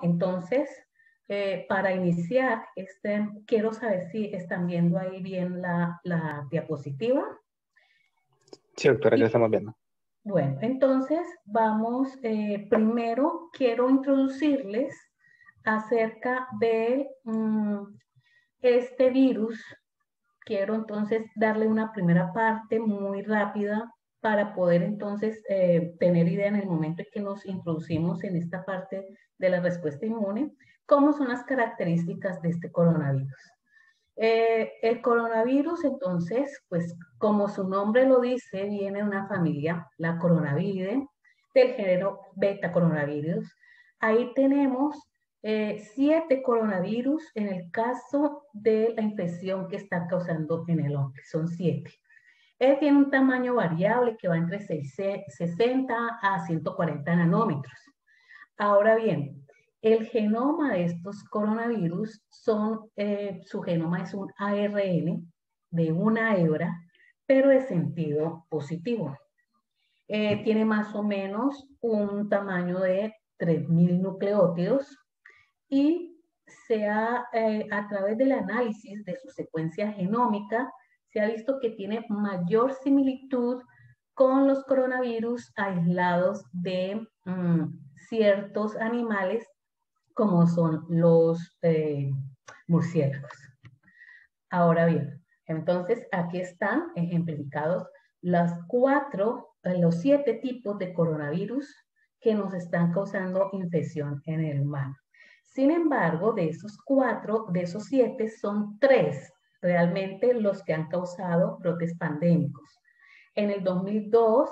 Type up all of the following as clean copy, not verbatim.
entonces, para iniciar, quiero saber si están viendo ahí bien la diapositiva. Sí, doctora, ya estamos viendo. Bueno, entonces vamos, primero quiero introducirles acerca de este virus. Quiero entonces darle una primera parte muy rápida para poder entonces tener idea en el momento en que nos introducimos en esta parte de la respuesta inmune, cómo son las características de este coronavirus. El coronavirus, entonces, pues como su nombre lo dice, viene de una familia, la Coronaviridae, del género beta coronavirus. Ahí tenemos 7 coronavirus en el caso de la infección que está causando en el hombre, son 7. Él tiene un tamaño variable que va entre 60 a 140 nanómetros. Ahora bien, el genoma de estos coronavirus su genoma es un ARN de una hebra, pero de sentido positivo. Tiene más o menos un tamaño de 3.000 nucleótidos y a través del análisis de su secuencia genómica, se ha visto que tiene mayor similitud con los coronavirus aislados de ciertos animales como son los murciélagos. Ahora bien, entonces aquí están ejemplificados los 7 tipos de coronavirus que nos están causando infección en el humano. Sin embargo, de esos 7 son 3 realmente los que han causado brotes pandémicos. En el 2002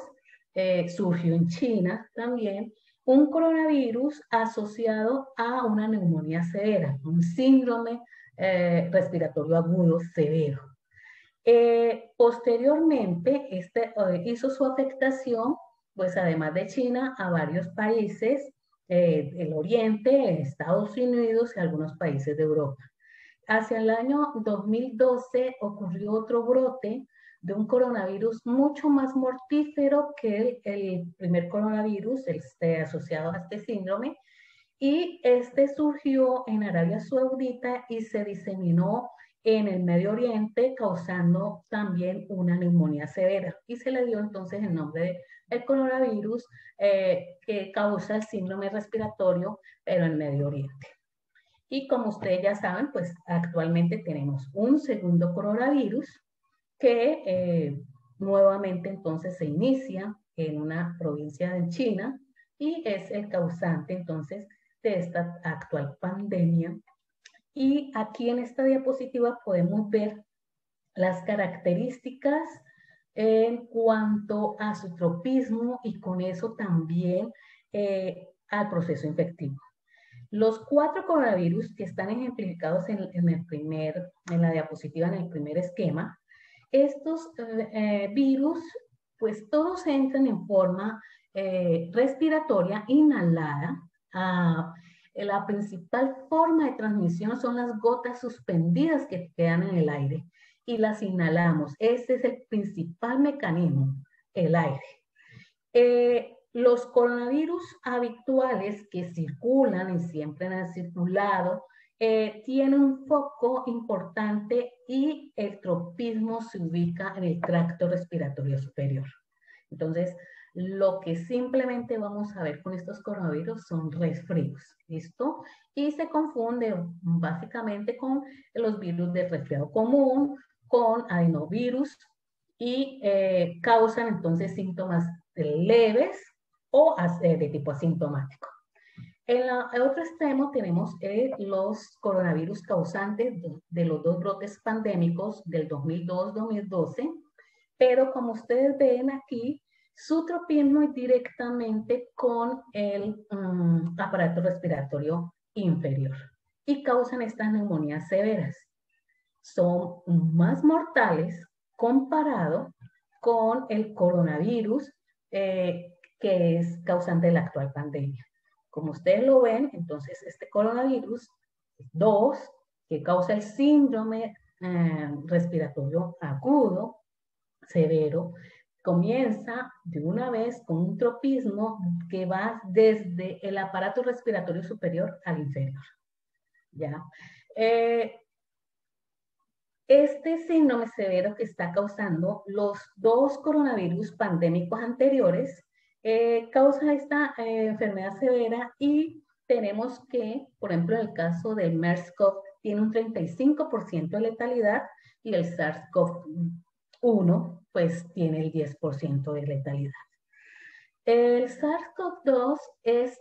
surgió en China también un coronavirus asociado a una neumonía severa, un síndrome respiratorio agudo severo. Posteriormente, hizo su afectación, pues además de China, a varios países del Oriente, Estados Unidos y algunos países de Europa. Hacia el año 2012 ocurrió otro brote de un coronavirus mucho más mortífero que el primer coronavirus asociado a este síndrome, y este surgió en Arabia Saudita y se diseminó en el Medio Oriente, causando también una neumonía severa. Y se le dio entonces el nombre del coronavirus que causa el síndrome respiratorio, pero en Medio Oriente. Y como ustedes ya saben, pues actualmente tenemos un segundo coronavirus que nuevamente entonces se inicia en una provincia de China y es el causante entonces de esta actual pandemia. Y aquí en esta diapositiva podemos ver las características en cuanto a su tropismo y con eso también al proceso infectivo. Los 4 coronavirus que están ejemplificados en la diapositiva, en el primer esquema, estos virus, pues todos entran en forma respiratoria inhalada. La principal forma de transmisión son las gotas suspendidas que quedan en el aire y las inhalamos. Ese es el principal mecanismo, el aire. Los coronavirus habituales que circulan y siempre han circulado tienen un foco importante y el tropismo se ubica en el tracto respiratorio superior. Entonces, lo que simplemente vamos a ver con estos coronavirus son resfríos, ¿listo? Y se confunde básicamente con los virus del resfriado común, con adenovirus y causan entonces síntomas leves o de tipo asintomático. En el otro extremo tenemos los coronavirus causantes de los 2 brotes pandémicos del 2002-2012, pero como ustedes ven aquí, su tropismo es directamente con el aparato respiratorio inferior y causan estas neumonías severas. Son más mortales comparado con el coronavirus que es causante de la actual pandemia. Como ustedes lo ven, entonces este coronavirus 2, que causa el síndrome respiratorio agudo, severo, comienza de una vez con un tropismo que va desde el aparato respiratorio superior al inferior. ¿Ya? Este síndrome severo que está causando los dos coronavirus pandémicos anteriores causa esta enfermedad severa y tenemos que, por ejemplo, en el caso del MERS-CoV, tiene un 35% de letalidad y el SARS-CoV-1 pues tiene el 10% de letalidad. El SARS-CoV-2 es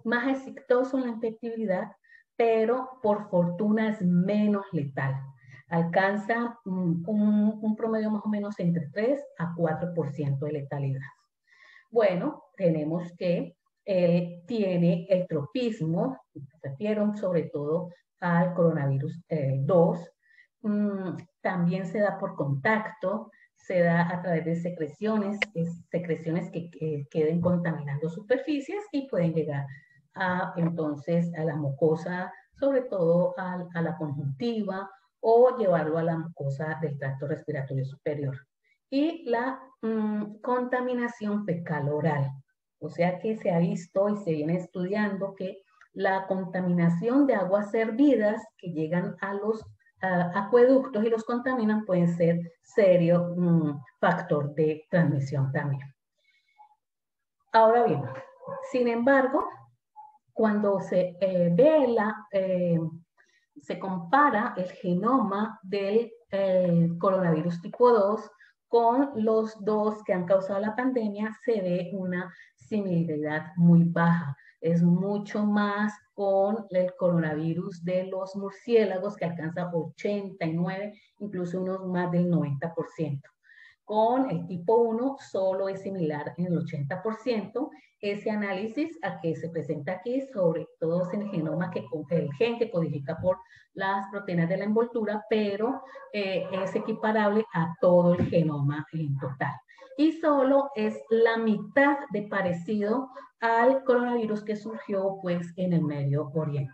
más exitoso en la infectividad, pero por fortuna es menos letal. Alcanza un promedio más o menos entre 3 a 4% de letalidad. Bueno, tenemos que tiene el tropismo, me refiero sobre todo al coronavirus 2, también se da por contacto, se da a través de secreciones que queden contaminando superficies y pueden llegar entonces a la mucosa, sobre todo a la conjuntiva o llevarlo a la mucosa del tracto respiratorio superior. Y la contaminación fecal oral. O sea que se ha visto y se viene estudiando que la contaminación de aguas servidas que llegan a los acueductos y los contaminan pueden ser serio factor de transmisión también. Ahora bien, sin embargo, cuando se se compara el genoma del coronavirus tipo 2 con los dos que han causado la pandemia, se ve una similaridad muy baja. Es mucho más con el coronavirus de los murciélagos que alcanza 89, incluso unos más del 90%. Con el tipo 1 solo es similar en el 80%. Ese análisis a que se presenta aquí, sobre todo es el genoma el gen que codifica por las proteínas de la envoltura, pero es equiparable a todo el genoma en total. Y solo es la mitad de parecido al coronavirus que surgió pues en el Medio Oriente.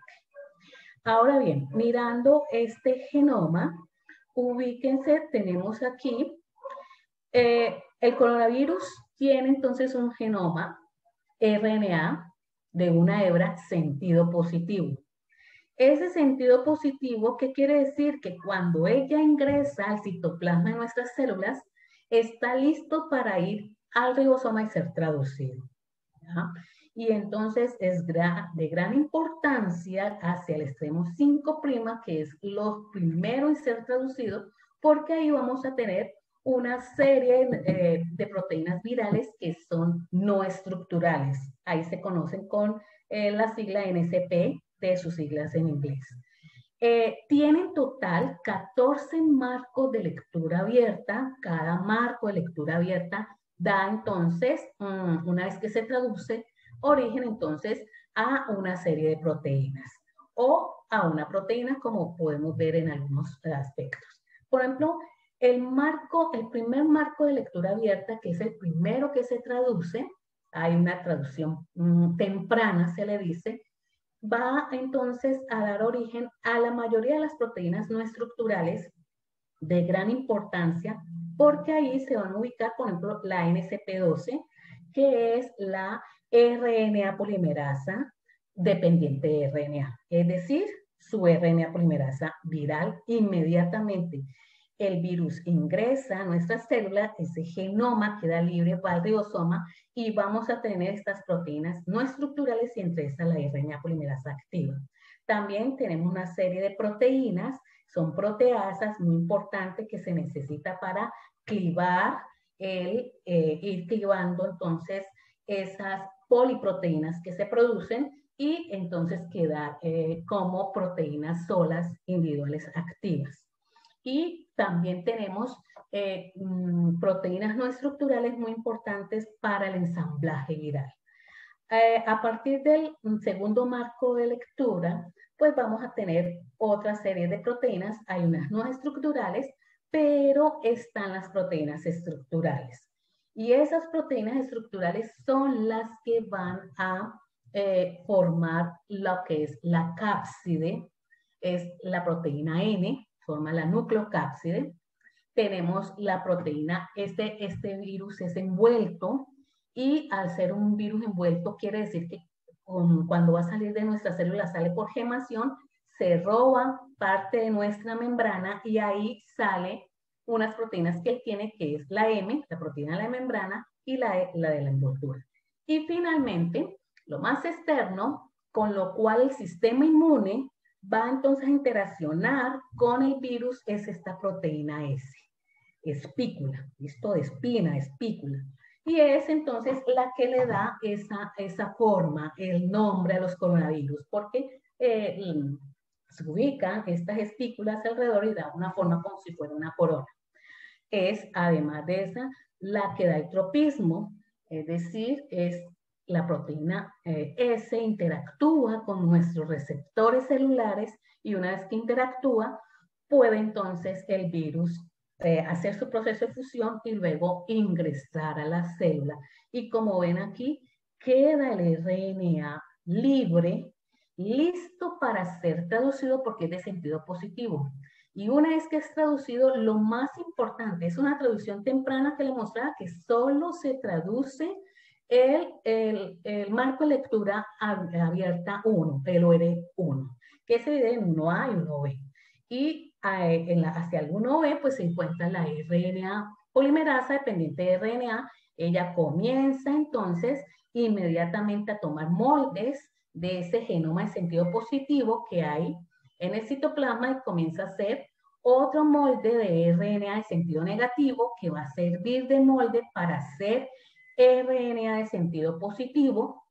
Ahora bien, mirando este genoma, ubíquense, tenemos aquí el coronavirus tiene entonces un genoma RNA de una hebra sentido positivo. Ese sentido positivo, ¿qué quiere decir? Que cuando ella ingresa al citoplasma de nuestras células, está listo para ir al ribosoma y ser traducido. ¿Ya? Y entonces es de gran importancia hacia el extremo 5', que es lo primero en ser traducido, porque ahí vamos a tener una serie de proteínas virales que son no estructurales. Ahí se conocen con la sigla NCP, de sus siglas en inglés. Tiene en total 14 marcos de lectura abierta. Cada marco de lectura abierta da entonces, una vez que se traduce, origen entonces a una serie de proteínas o a una proteína como podemos ver en algunos aspectos. Por ejemplo, el primer marco de lectura abierta, que es el primero que se traduce, hay una traducción temprana, se le dice, va entonces a dar origen a la mayoría de las proteínas no estructurales de gran importancia, porque ahí se van a ubicar, por ejemplo, la NCP12, que es la RNA polimerasa dependiente de RNA, es decir, su RNA polimerasa viral. Inmediatamente el virus ingresa a nuestras células, ese genoma queda libre para el ribosoma y vamos a tener estas proteínas no estructurales y entre esas la RNA polimerasa activa. También tenemos una serie de proteínas, son proteasas muy importantes que se necesita para clivar, ir clivando entonces esas poliproteínas que se producen y entonces quedar como proteínas solas individuales activas. Y también tenemos proteínas no estructurales muy importantes para el ensamblaje viral. A partir del segundo marco de lectura, pues vamos a tener otra serie de proteínas. Hay unas no estructurales, pero están las proteínas estructurales. Y esas proteínas estructurales son las que van a formar lo que es la cápside, es la proteína N, forma la nucleocápside. tenemos la proteína, este virus es envuelto, y al ser un virus envuelto quiere decir que cuando va a salir de nuestra célula sale por gemación, se roba parte de nuestra membrana y ahí sale unas proteínas que él tiene, que es la M, la proteína de la membrana, y la de la envoltura. Y finalmente, lo más externo, con lo cual el sistema inmune va entonces a interaccionar con el virus, es esta proteína S, espícula, esto de espina, espícula. Y es entonces la que le da esa forma, el nombre a los coronavirus, porque se ubican estas espículas alrededor y da una forma como si fuera una corona. Es, además de esa, la que da el tropismo, es decir, es la proteína S interactúa con nuestros receptores celulares y una vez que interactúa, puede entonces el virus hacer su proceso de fusión y luego ingresar a la célula. Y como ven aquí, queda el RNA libre, listo para ser traducido porque es de sentido positivo. Y una vez que es traducido, lo más importante es una traducción temprana que le mostraba que solo se traduce el marco de lectura abierta 1, el OR1, que se divide en 1A y 1B. Y hacia el 1B pues se encuentra la RNA polimerasa dependiente de RNA. Ella comienza entonces inmediatamente a tomar moldes de ese genoma en sentido positivo que hay en el citoplasma y comienza a hacer otro molde de RNA de sentido negativo que va a servir de molde para hacer RNA de sentido positivo.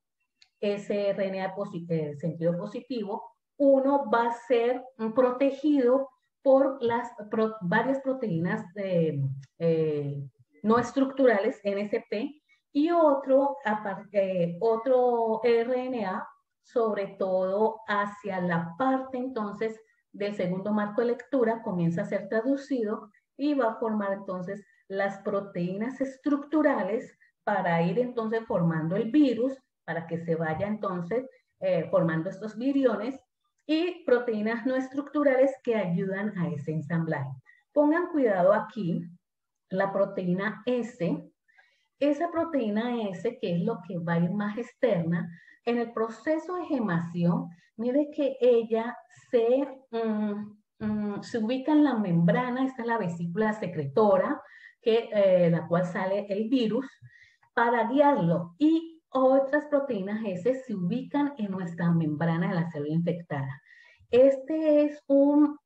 Ese RNA de sentido positivo, uno va a ser protegido por varias proteínas no estructurales, NSP, y otro RNA, sobre todo hacia la parte entonces del segundo marco de lectura, comienza a ser traducido y va a formar entonces las proteínas estructurales para ir entonces formando el virus, para que se vaya entonces formando estos viriones, y proteínas no estructurales que ayudan a ese ensamblaje. Pongan cuidado aquí, la proteína S, esa proteína S, que es lo que va a ir más externa, en el proceso de gemación, mire que ella se ubica en la membrana, esta es la vesícula secretora, la cual sale el virus, para guiarlo. Y otras proteínas S se ubican en nuestra membrana de la célula infectada. Este es un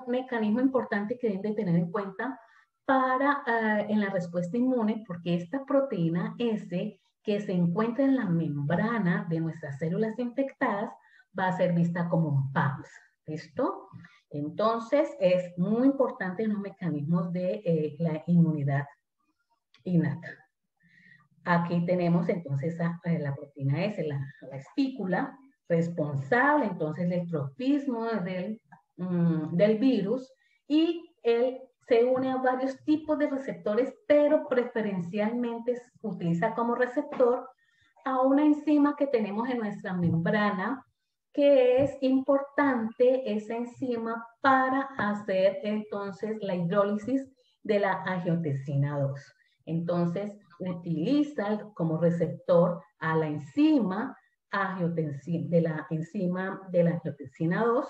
mecanismo importante que deben de tener en cuenta en la respuesta inmune, porque esta proteína S que se encuentra en la membrana de nuestras células infectadas va a ser vista como un PAMS. ¿Listo? Entonces, es muy importante en los mecanismos de la inmunidad innata. Aquí tenemos entonces la proteína S, la espícula, responsable entonces del tropismo del virus, y él se une a varios tipos de receptores, pero preferencialmente utiliza como receptor a una enzima que tenemos en nuestra membrana, que es importante esa enzima para hacer entonces la hidrólisis de la angiotensina 2. Entonces, utiliza como receptor a la enzima de la angiotensina 2,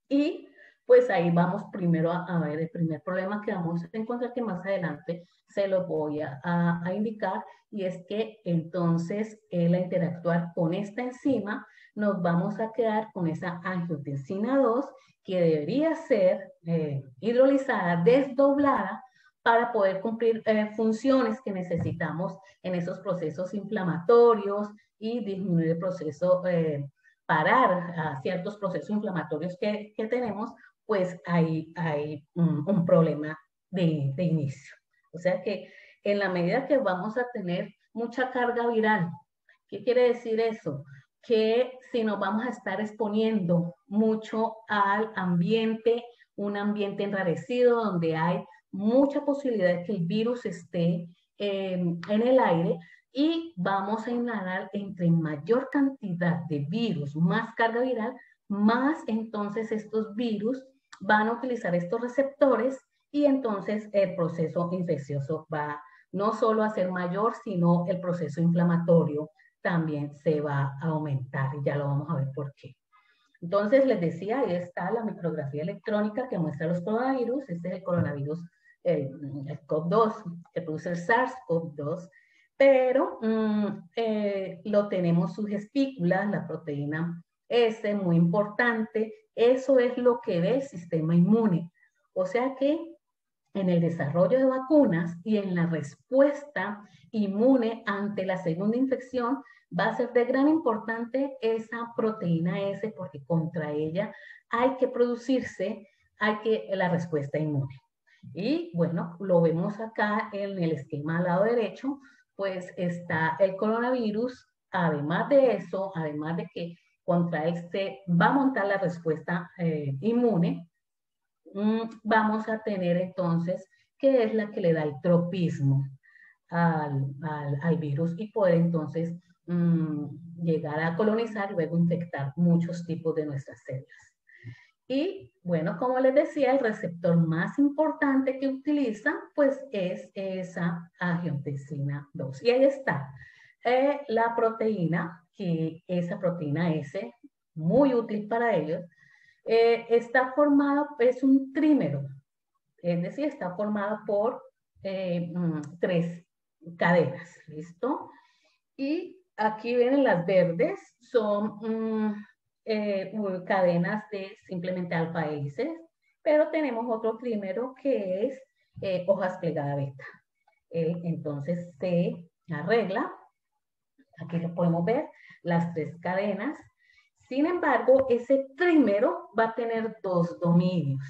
y pues ahí vamos primero a ver el primer problema que vamos a encontrar, que más adelante se lo voy a indicar, y es que entonces al interactuar con esta enzima nos vamos a quedar con esa angiotensina 2 que debería ser hidrolizada, desdoblada, para poder cumplir funciones que necesitamos en esos procesos inflamatorios y disminuir el proceso, parar a ciertos procesos inflamatorios que tenemos, pues hay un problema de inicio. O sea que en la medida que vamos a tener mucha carga viral, ¿qué quiere decir eso? Que si nos vamos a estar exponiendo mucho al ambiente, un ambiente enrarecido donde hay mucha posibilidad de que el virus esté en el aire, y vamos a inhalar entre mayor cantidad de virus, más carga viral, más entonces estos virus van a utilizar estos receptores y entonces el proceso infeccioso va no solo a ser mayor, sino el proceso inflamatorio también se va a aumentar, y ya lo vamos a ver por qué. Entonces, les decía, ahí está la micrografía electrónica que muestra los coronavirus. Este es el coronavirus, el COV2, que produce el SARS-CoV-2, pero lo tenemos sus espículas, la proteína S, muy importante. Eso es lo que ve el sistema inmune. O sea que en el desarrollo de vacunas y en la respuesta inmune ante la segunda infección, va a ser de gran importancia esa proteína S, porque contra ella hay que producirse, la respuesta inmune. Y bueno, lo vemos acá en el esquema al lado derecho, pues está el coronavirus. Además de eso, además de que contra él se va a montar la respuesta inmune, vamos a tener entonces que es la que le da el tropismo al virus y poder entonces llegar a colonizar y luego infectar muchos tipos de nuestras células. Y bueno, como les decía, el receptor más importante que utiliza pues es esa angiotensina 2. Y ahí está la proteína, que esa proteína S, muy útil para ellos, está formado, es un trímero, es decir, está formado por 3 cadenas, ¿listo? Y aquí ven las verdes, son cadenas de simplemente alfa hélices, pero tenemos otro trímero que es hojas plegada beta. Entonces se arregla, aquí lo podemos ver, las 3 cadenas. Sin embargo, ese trímero va a tener 2 dominios.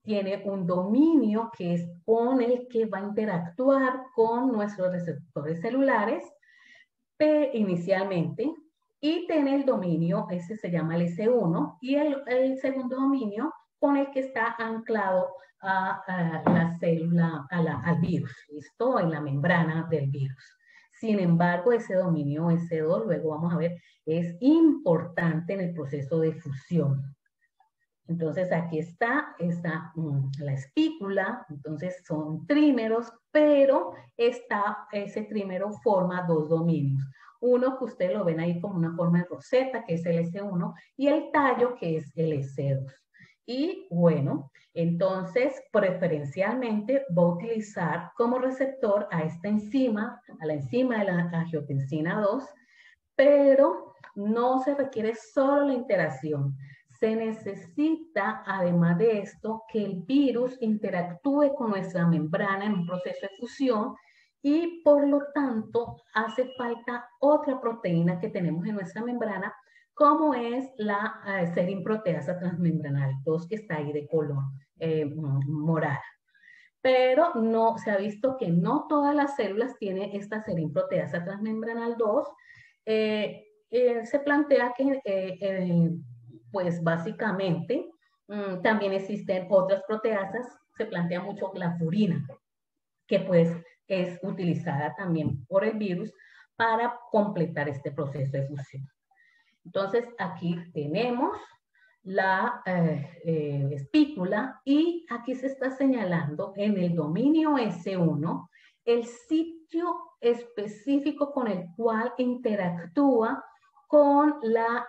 Tiene un dominio que es con el que va a interactuar con nuestros receptores celulares inicialmente, y tiene el dominio, ese se llama el S1, y el segundo dominio con el que está anclado a la célula, al virus, ¿listo? En la membrana del virus. Sin embargo, ese dominio S2, luego vamos a ver, es importante en el proceso de fusión. Entonces aquí está la espícula, entonces son trímeros, pero ese trímero forma 2 dominios. Uno que ustedes lo ven ahí como una forma de roseta, que es el S1, y el tallo, que es el S2. Y bueno, entonces preferencialmente va a utilizar como receptor a esta enzima, a la enzima de la angiotensina 2, pero no se requiere solo la interacción. Se necesita, además de esto, que el virus interactúe con nuestra membrana en un proceso de fusión, y por lo tanto hace falta otra proteína que tenemos en nuestra membrana, como es la serinproteasa transmembranal 2, que está ahí de color morada. Pero no, se ha visto que no todas las células tienen esta serinproteasa transmembranal 2. Se plantea que pues básicamente también existen otras proteasas. Se plantea mucho la furina, que pues es utilizada también por el virus para completar este proceso de fusión. Entonces aquí tenemos la espícula, y aquí se está señalando en el dominio S1 el sitio específico con el cual interactúa con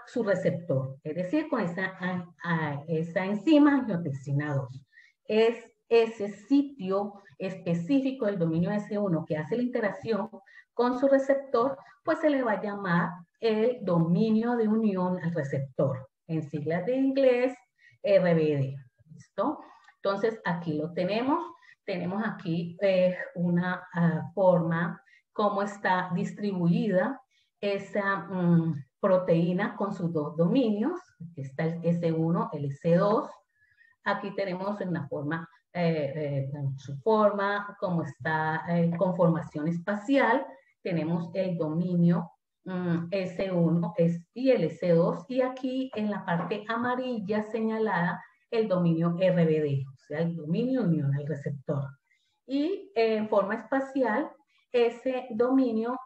su receptor, es decir, con esa enzima angiotensina 2. Es ese sitio específico del dominio S1 que hace la interacción con su receptor, pues se le va a llamar el dominio de unión al receptor, en siglas de inglés RBD. ¿Listo? Entonces aquí lo tenemos. Tenemos aquí una forma cómo está distribuida esa proteína con sus 2 dominios. Aquí está el S1, el S2. Aquí tenemos en la forma, su forma, cómo está en conformación espacial. Tenemos el dominio S1 y el S2, y aquí en la parte amarilla señalada el dominio RBD, o sea, el dominio unión al receptor. Y en forma espacial, ese dominio,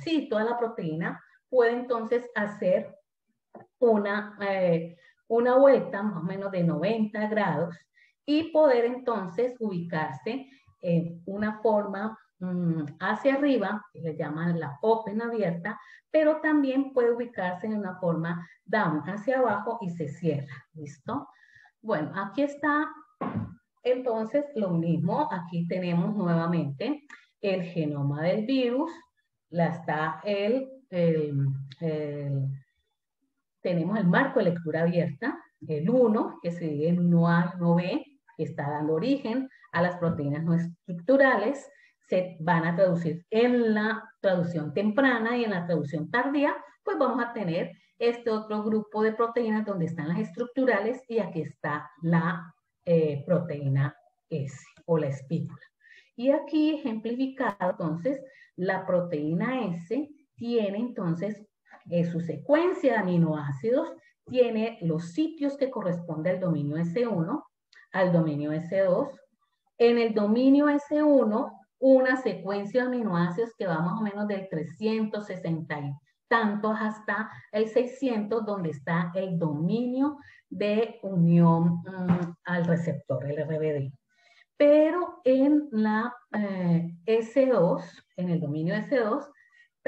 sí, toda la proteína puede entonces hacer una vuelta más o menos de 90 grados, y poder entonces ubicarse en una forma hacia arriba, que le llaman la open abierta, pero también puede ubicarse en una forma down, hacia abajo y se cierra. ¿Listo? Bueno, aquí está entonces lo mismo. Aquí tenemos nuevamente el genoma del virus. Está tenemos el marco de lectura abierta, el 1, que se divide en 1A y 1B, que está dando origen a las proteínas no estructurales. Se van a traducir en la traducción temprana y en la traducción tardía, pues vamos a tener este otro grupo de proteínas donde están las estructurales y aquí está la proteína S o la espícula. Y aquí ejemplificado, entonces, la proteína S tiene entonces su secuencia de aminoácidos, tiene los sitios que corresponden al dominio S1, al dominio S2. En el dominio S1, una secuencia de aminoácidos que va más o menos del 360 y tantos hasta el 600, donde está el dominio de unión al receptor, el RBD. Pero en la S2, en el dominio S2,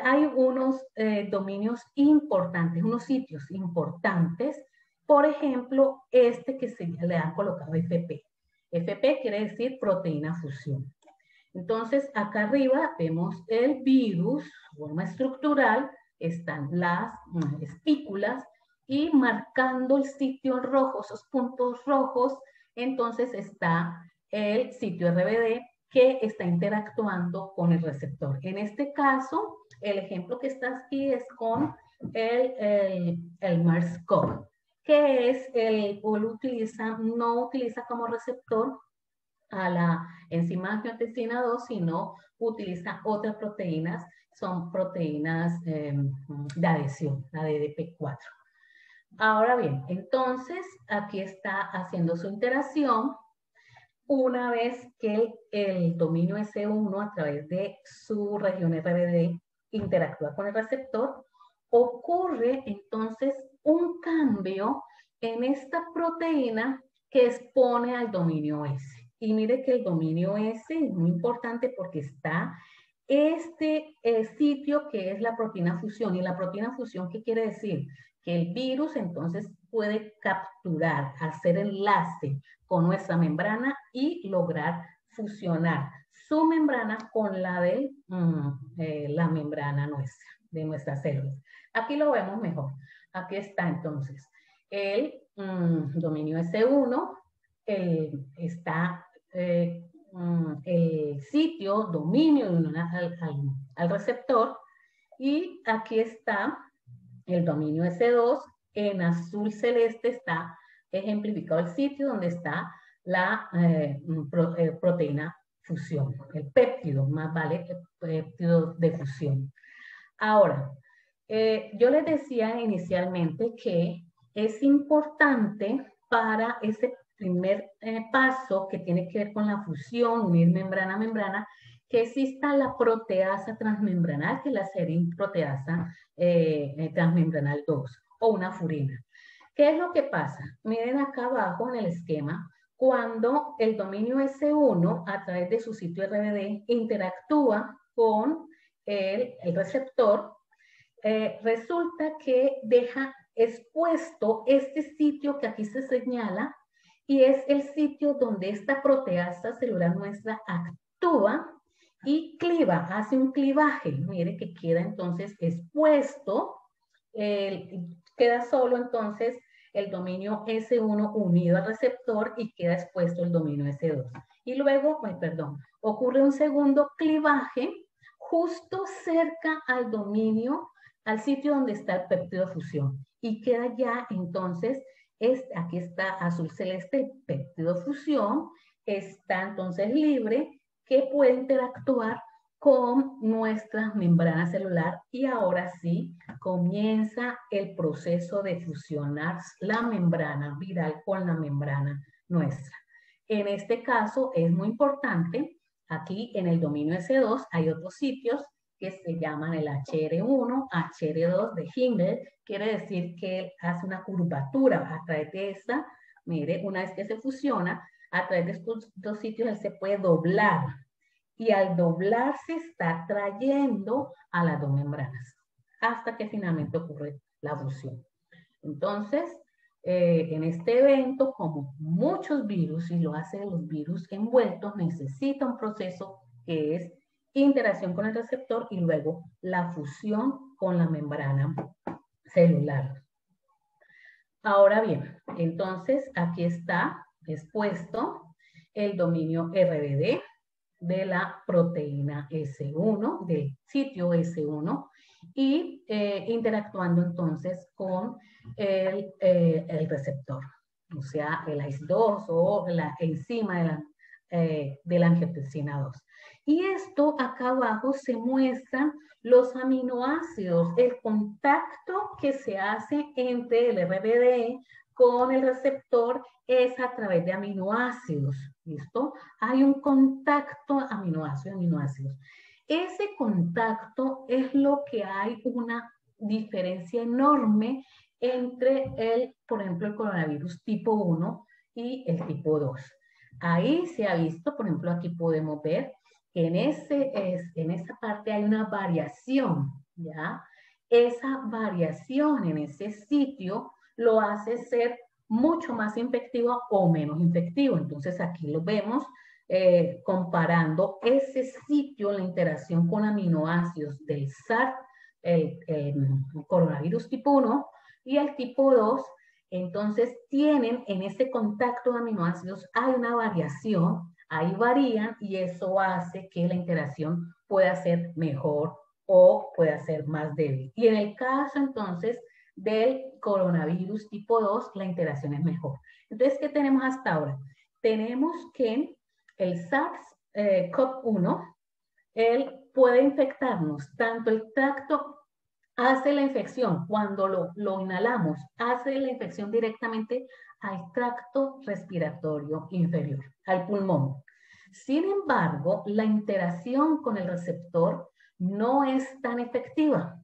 hay unos dominios importantes, unos sitios importantes. Por ejemplo, este que se le han colocado FP. FP quiere decir proteína fusión. Entonces, acá arriba vemos el virus, forma estructural, están las espículas y marcando el sitio en rojo, esos puntos rojos, entonces está el sitio RBD que está interactuando con el receptor. En este caso, el ejemplo que está aquí es con el MERS-CoV, que es no utiliza como receptor a la enzima angiotensina 2, sino utiliza otras proteínas, son proteínas de adhesión, la DDP4. Ahora bien, entonces aquí está haciendo su interacción. Una vez que el dominio S1 a través de su región RBD interactúa con el receptor, ocurre entonces un cambio en esta proteína que expone al dominio S. Y mire que el dominio S es muy importante porque está este sitio que es la proteína fusión. ¿Y la proteína fusión qué quiere decir? Que el virus entonces puede capturar, hacer enlace con nuestra membrana y lograr fusionar su membrana con la de la membrana nuestra, de nuestras células. Aquí lo vemos mejor. Aquí está entonces el dominio S1, está el sitio, dominio al receptor, y aquí está el dominio S2, en azul celeste está ejemplificado el sitio donde está la proteína fusión, el péptido, más vale péptido de fusión. Ahora, yo les decía inicialmente que es importante para ese primer paso que tiene que ver con la fusión, unir membrana a membrana, que exista la proteasa transmembranal, que es la serin proteasa transmembranal 2 o una furina. ¿Qué es lo que pasa? Miren acá abajo en el esquema, cuando el dominio S1 a través de su sitio RBD interactúa con el receptor, resulta que deja expuesto este sitio que aquí se señala y es el sitio donde esta proteasa celular nuestra actúa y cliva, hace un clivaje. Mire que queda entonces expuesto, queda solo entonces el dominio S1 unido al receptor y queda expuesto el dominio S2. Y luego, ocurre un segundo clivaje justo cerca al dominio, al sitio donde está el péptido de fusión. Y queda ya entonces, aquí está azul celeste, el péptido de fusión, está entonces libre, que puede interactuar con nuestra membrana celular y ahora sí comienza el proceso de fusionar la membrana viral con la membrana nuestra. En este caso es muy importante, aquí en el dominio S2 hay otros sitios que se llaman el HR1, HR2 de Himmel, quiere decir que él hace una curvatura a través de esta, mire, una vez que se fusiona, A través de estos dos sitios él se puede doblar y al doblarse está trayendo a las dos membranas hasta que finalmente ocurre la fusión. Entonces, en este evento, como muchos virus, y lo hacen los virus envueltos, necesita un proceso que es interacción con el receptor y luego la fusión con la membrana celular. Ahora bien, entonces aquí está expuesto el dominio RBD de la proteína S1, del sitio S1, y interactuando entonces con el receptor, o sea, el ACE2 o la enzima de la angiotensina 2. Y esto acá abajo se muestran los aminoácidos, el contacto que se hace entre el RBD con el receptor es a través de aminoácidos, ¿listo? Hay un contacto aminoácidos. Ese contacto es lo que hay una diferencia enorme entre por ejemplo, el coronavirus tipo 1 y el tipo 2. Ahí se ha visto, por ejemplo, aquí podemos ver que en esa parte hay una variación, ¿ya? Esa variación en ese sitio lo hace ser mucho más infectivo o menos infectivo. Entonces aquí lo vemos comparando ese sitio, la interacción con aminoácidos del SARS, el coronavirus tipo 1 y el tipo 2. Entonces tienen en ese contacto de aminoácidos, hay una variación, ahí varían y eso hace que la interacción pueda ser mejor o pueda ser más débil. Y en el caso entonces del coronavirus tipo 2, la interacción es mejor. Entonces, ¿qué tenemos hasta ahora? Tenemos que el SARS-CoV-1, él puede infectarnos, tanto el tracto hace la infección, cuando lo inhalamos, hace la infección directamente al tracto respiratorio inferior, al pulmón. Sin embargo, la interacción con el receptor no es tan efectiva.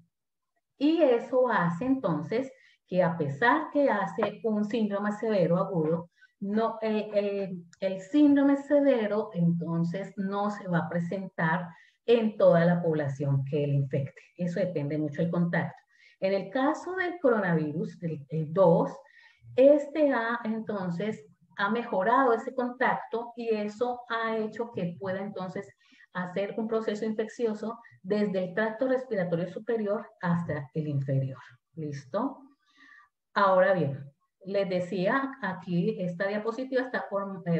Y eso hace entonces que a pesar que hace un síndrome severo agudo, no, el síndrome severo entonces no se va a presentar en toda la población que le infecte. Eso depende mucho del contacto. En el caso del coronavirus, el 2, entonces ha mejorado ese contacto y eso ha hecho que pueda entonces hacer un proceso infeccioso desde el tracto respiratorio superior hasta el inferior. ¿Listo? Ahora bien, les decía, aquí esta diapositiva está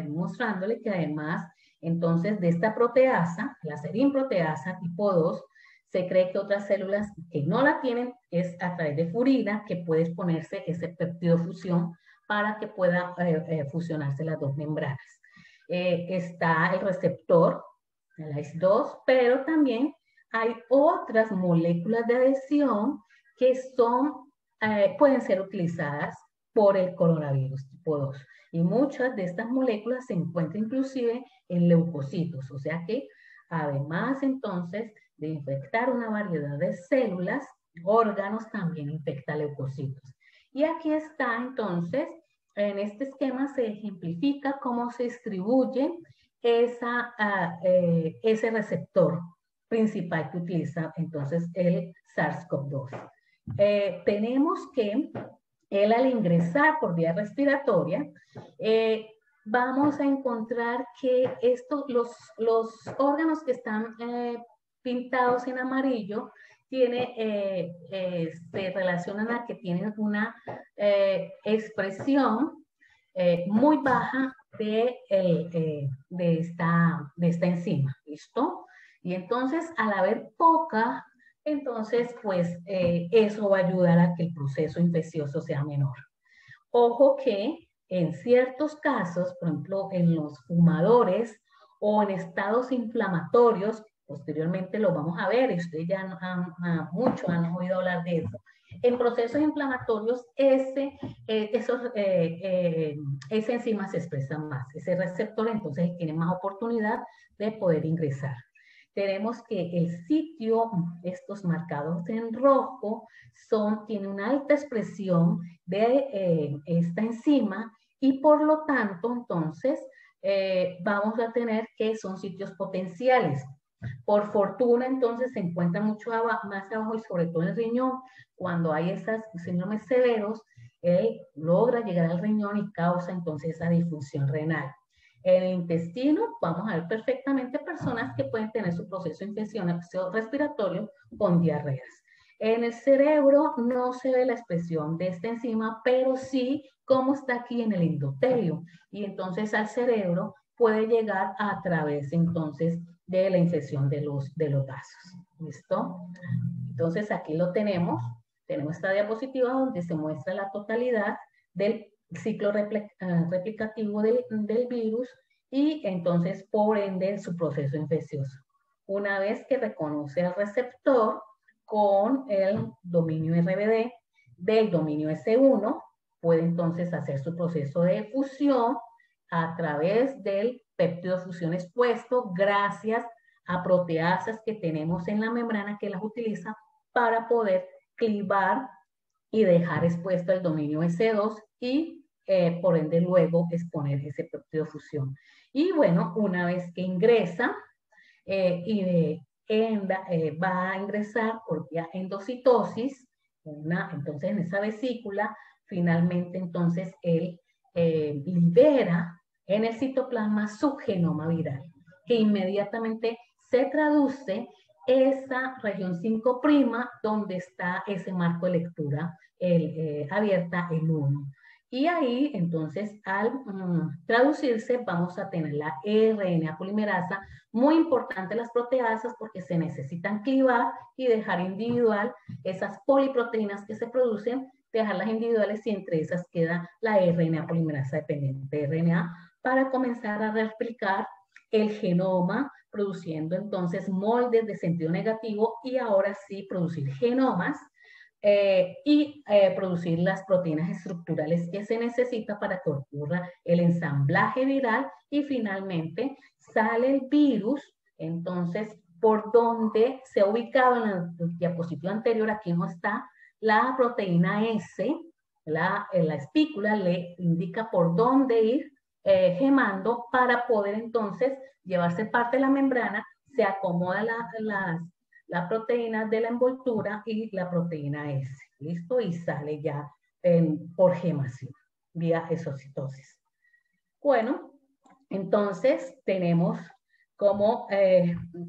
mostrándole que además, entonces, de esta proteasa, la serin-proteasa tipo 2, se cree que otras células que no la tienen es a través de furina que puede exponerse ese peptidofusión para que pueda fusionarse las dos membranas. Está el receptor, el ACE2, pero también hay otras moléculas de adhesión que pueden ser utilizadas por el coronavirus tipo 2. Y muchas de estas moléculas se encuentran inclusive en leucocitos, o sea que además entonces de infectar una variedad de células, órganos también infecta leucocitos. Y aquí está entonces, en este esquema se ejemplifica cómo se distribuye ese receptor principal que utiliza entonces el SARS-CoV-2. Tenemos que él al ingresar por vía respiratoria, vamos a encontrar que los órganos que están pintados en amarillo se relacionan a que tienen una expresión muy baja de esta enzima, ¿listo? Y entonces, al haber poca, entonces, pues, eso va a ayudar a que el proceso infeccioso sea menor. Ojo que en ciertos casos, por ejemplo, en los fumadores o en estados inflamatorios, posteriormente lo vamos a ver, y ustedes ya mucho han oído hablar de eso. En procesos inflamatorios, esa enzima se expresa más, ese receptor entonces tiene más oportunidad de poder ingresar. Tenemos que el sitio, estos marcados en rojo, tiene una alta expresión de esta enzima y por lo tanto, entonces, vamos a tener que son sitios potenciales. Por fortuna, entonces, se encuentra mucho más abajo y sobre todo en el riñón. Cuando hay estos síndromes severos, él logra llegar al riñón y causa entonces esa disfunción renal. En el intestino vamos a ver perfectamente personas que pueden tener su proceso de infección respiratorio con diarreas. En el cerebro no se ve la expresión de esta enzima, pero sí cómo está aquí en el endotelio. Y entonces al cerebro puede llegar a través entonces de la infección de los vasos. ¿Listo? Entonces aquí lo tenemos. Tenemos esta diapositiva donde se muestra la totalidad del ciclo replicativo del virus y entonces por ende su proceso infeccioso. Una vez que reconoce el receptor con el dominio RBD del dominio S1, puede entonces hacer su proceso de fusión a través del péptido de fusión expuesto gracias a proteasas que tenemos en la membrana que las utiliza para poder clivar y dejar expuesto el dominio S2 y por ende luego exponer ese péptido de fusión. Y bueno, una vez que ingresa va a ingresar por vía endocitosis, entonces en esa vesícula, finalmente entonces él libera en el citoplasma su genoma viral, que inmediatamente se traduce esa región 5' donde está ese marco de lectura abierta, el 1. Y ahí, entonces, al traducirse, vamos a tener la RNA polimerasa. Muy importante las proteasas porque se necesitan clivar y dejar individual esas poliproteínas que se producen, dejarlas individuales y entre esas queda la RNA polimerasa dependiente de RNA para comenzar a replicar el genoma, produciendo entonces moldes de sentido negativo y ahora sí producir genomas y producir las proteínas estructurales que se necesita para que ocurra el ensamblaje viral y finalmente sale el virus. Entonces, por donde se ha ubicado en la diapositiva anterior, aquí no está, la proteína S, la espícula le indica por dónde ir gemando para poder entonces llevarse parte de la membrana, se acomoda la proteína de la envoltura y la proteína S, ¿listo? Y sale ya por gemación, vía exocitosis. Bueno, entonces tenemos como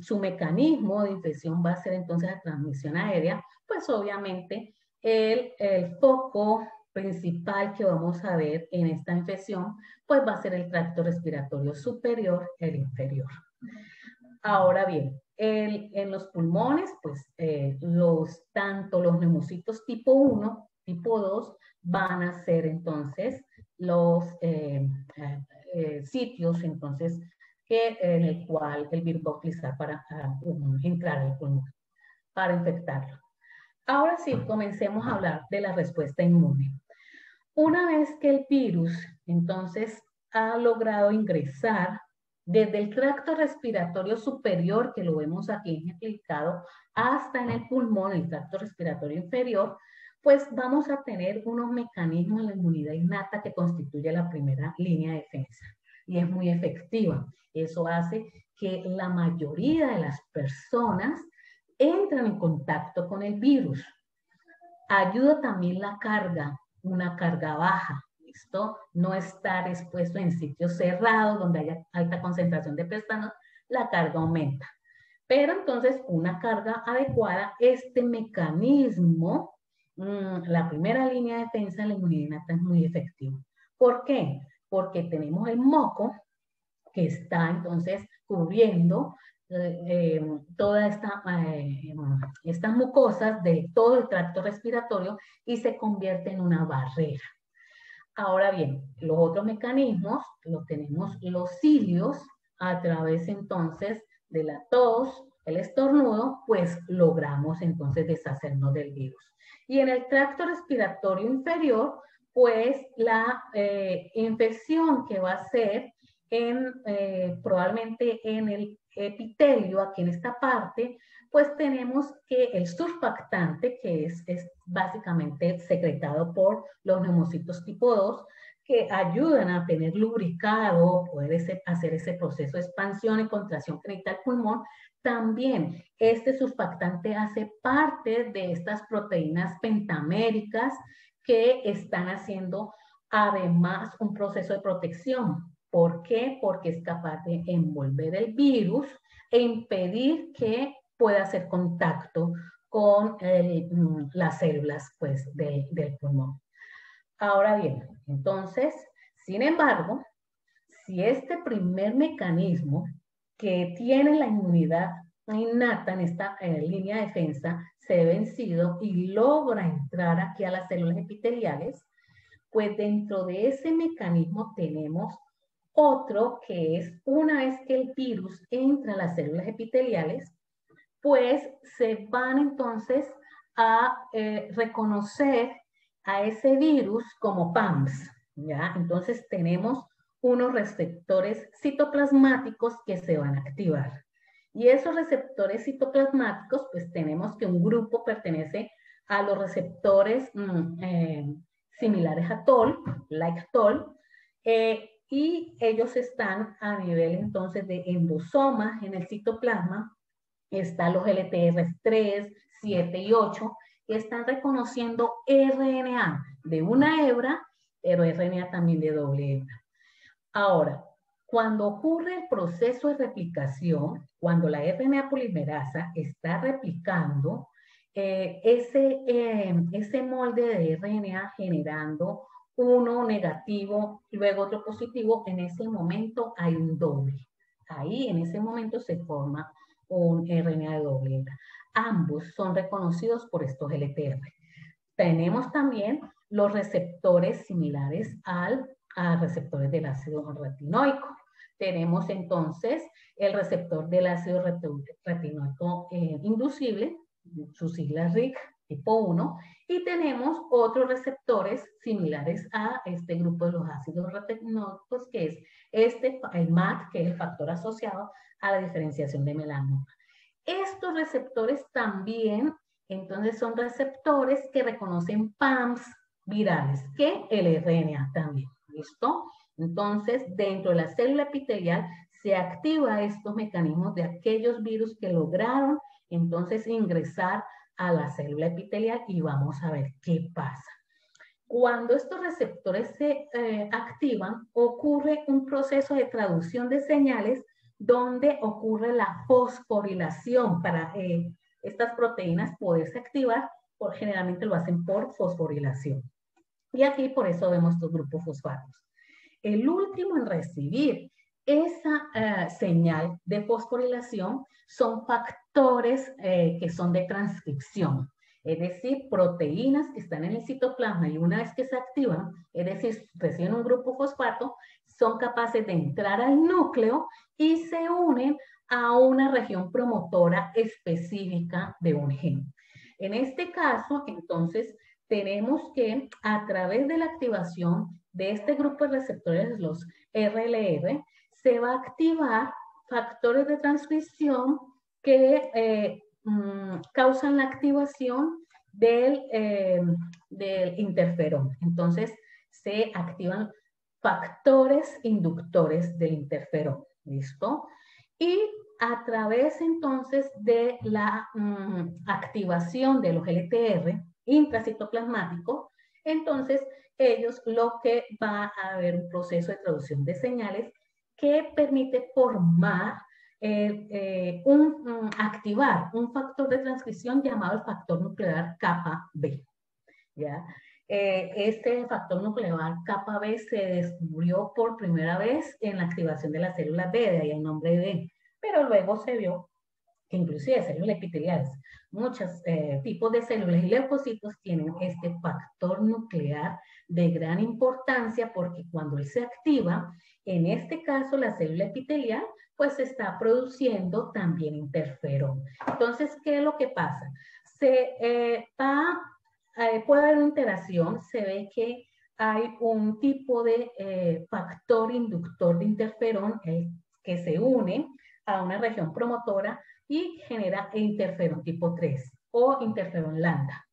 su mecanismo de infección va a ser entonces la transmisión aérea, pues obviamente el foco principal que vamos a ver en esta infección, pues va a ser el tracto respiratorio superior y el inferior. Ahora bien, en los pulmones, pues tanto los neumocitos tipo 1, tipo 2, van a ser entonces los sitios entonces en el cual el virus va a utilizar para entrar al pulmón, para infectarlo. Ahora sí, comencemos a hablar de la respuesta inmune. Una vez que el virus entonces ha logrado ingresar desde el tracto respiratorio superior, que lo vemos aquí explicado, hasta en el pulmón, el tracto respiratorio inferior, pues vamos a tener unos mecanismos en la inmunidad innata que constituye la primera línea de defensa y es muy efectiva. Eso hace que la mayoría de las personas entran en contacto con el virus. Ayuda también la carga, una carga baja. ¿Listo? No estar expuesto en sitios cerrados donde haya alta concentración de pestañas, la carga aumenta. Pero entonces una carga adecuada, este mecanismo, la primera línea de defensa de la inmunidad innata es muy efectivo. ¿Por qué? Porque tenemos el moco que está entonces cubriendo todas estas mucosas de todo el tracto respiratorio y se convierte en una barrera. Ahora bien, los otros mecanismos los tenemos los cilios a través entonces de la tos, el estornudo, pues logramos entonces deshacernos del virus. Y en el tracto respiratorio inferior, pues la infección que va a ser probablemente en el epitelio, aquí en esta parte, pues tenemos que el surfactante, que es básicamente secretado por los neumocitos tipo 2, que ayudan a tener lubricado, poder hacer ese proceso de expansión y contracción que necesita el pulmón. También este surfactante hace parte de estas proteínas pentaméricas que están haciendo además un proceso de protección. ¿Por qué? Porque es capaz de envolver el virus e impedir que pueda hacer contacto con las células pues, del pulmón. Ahora bien, entonces, sin embargo, si este primer mecanismo que tiene la inmunidad innata en esta línea de defensa se ve vencido y logra entrar aquí a las células epiteliales, pues dentro de ese mecanismo tenemos otro que es una vez que el virus entra a las células epiteliales, pues se van entonces a reconocer a ese virus como PAMS, ¿ya? Entonces tenemos unos receptores citoplasmáticos que se van a activar. Y esos receptores citoplasmáticos, pues tenemos que un grupo pertenece a los receptores similares a TOL, like TOL, y ellos están a nivel entonces de endosomas en el citoplasma. Están los LTR3, 7 y 8, que están reconociendo RNA de una hebra, pero RNA también de doble hebra. Ahora, cuando ocurre el proceso de replicación, cuando la RNA polimerasa está replicando, ese molde de RNA generando uno negativo, luego otro positivo, en ese momento hay un doble. Ahí, en ese momento, se forma un RNA de doble hebra. Ambos son reconocidos por estos LTR. Tenemos también los receptores similares a receptores del ácido retinoico. Tenemos entonces el receptor del ácido retinoico inducible, sus siglas RIC, tipo 1, y tenemos otros receptores similares a este grupo de los ácidos retinoicos, que es el MAT, que es el factor asociado a la diferenciación de melanoma. Estos receptores también, entonces, son receptores que reconocen PAMs virales, que el RNA también, ¿listo? Entonces, dentro de la célula epitelial se activa estos mecanismos de aquellos virus que lograron, entonces, ingresar a la célula epitelial y vamos a ver qué pasa. Cuando estos receptores se activan, ocurre un proceso de traducción de señales donde ocurre la fosforilación para estas proteínas poderse activar, generalmente lo hacen por fosforilación. Y aquí por eso vemos estos grupos fosfatos. El último en recibir esa señal de fosforilación son factores que son de transcripción. Es decir, proteínas que están en el citoplasma y una vez que se activan, es decir, reciben un grupo fosfato, son capaces de entrar al núcleo y se unen a una región promotora específica de un gen. En este caso, entonces, tenemos que a través de la activación de este grupo de receptores, los RLR, se va a activar factores de transcripción que causan la activación del interferón. Entonces, se activan factores inductores del interferón. ¿Listo? Y a través entonces de la activación de los LTR intracitoplasmáticos, entonces ellos lo que va a haber un proceso de traducción de señales que permite formar activar un factor de transcripción llamado el factor nuclear kappa B. ¿Ya? Este factor nuclear kappa B se descubrió por primera vez en la activación de la célula B, de ahí el nombre B, pero luego se vio que inclusive células epiteliales, muchos tipos de células y leucocitos tienen este factor nuclear de gran importancia porque cuando él se activa, en este caso la célula epitelial, pues está produciendo también interferón. Entonces, ¿qué es lo que pasa? Puede haber una interacción, se ve que hay un tipo de factor inductor de interferón que se une a una región promotora y genera interferón tipo 3 o interferón lambda.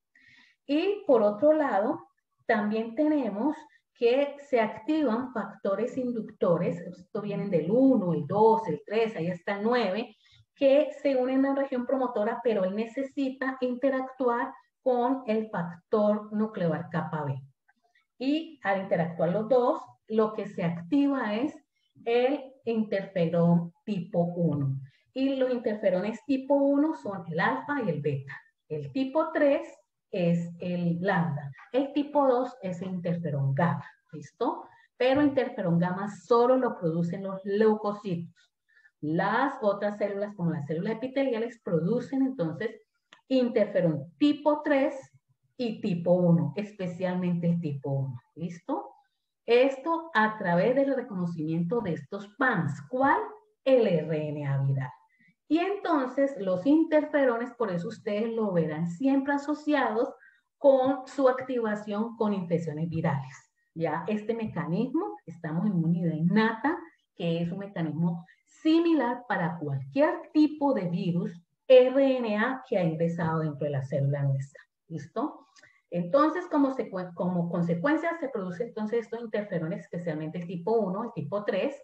Y por otro lado, también tenemos que se activan factores inductores, esto vienen del 1, el 2, el 3, ahí está el 9, que se unen a la región promotora, pero él necesita interactuar con el factor nuclear kappa B. Y al interactuar los dos, lo que se activa es el interferón tipo 1. Y los interferones tipo 1 son el alfa y el beta. El tipo 3 es el lambda. El tipo 2 es el interferón gamma. ¿Listo? Pero interferón gamma solo lo producen los leucocitos. Las otras células, como las células epiteliales, producen entonces interferón tipo 3 y tipo 1, especialmente el tipo 1. ¿Listo? Esto a través del reconocimiento de estos PAMs. ¿Cuál? El RNA viral. Y entonces los interferones, por eso ustedes lo verán siempre asociados con su activación con infecciones virales. Ya este mecanismo, estamos en una unidad innata, que es un mecanismo similar para cualquier tipo de virus RNA que ha ingresado dentro de la célula nuestra. ¿Listo? Entonces, como consecuencia, se producen entonces estos interferones, especialmente el tipo 1, el tipo 3.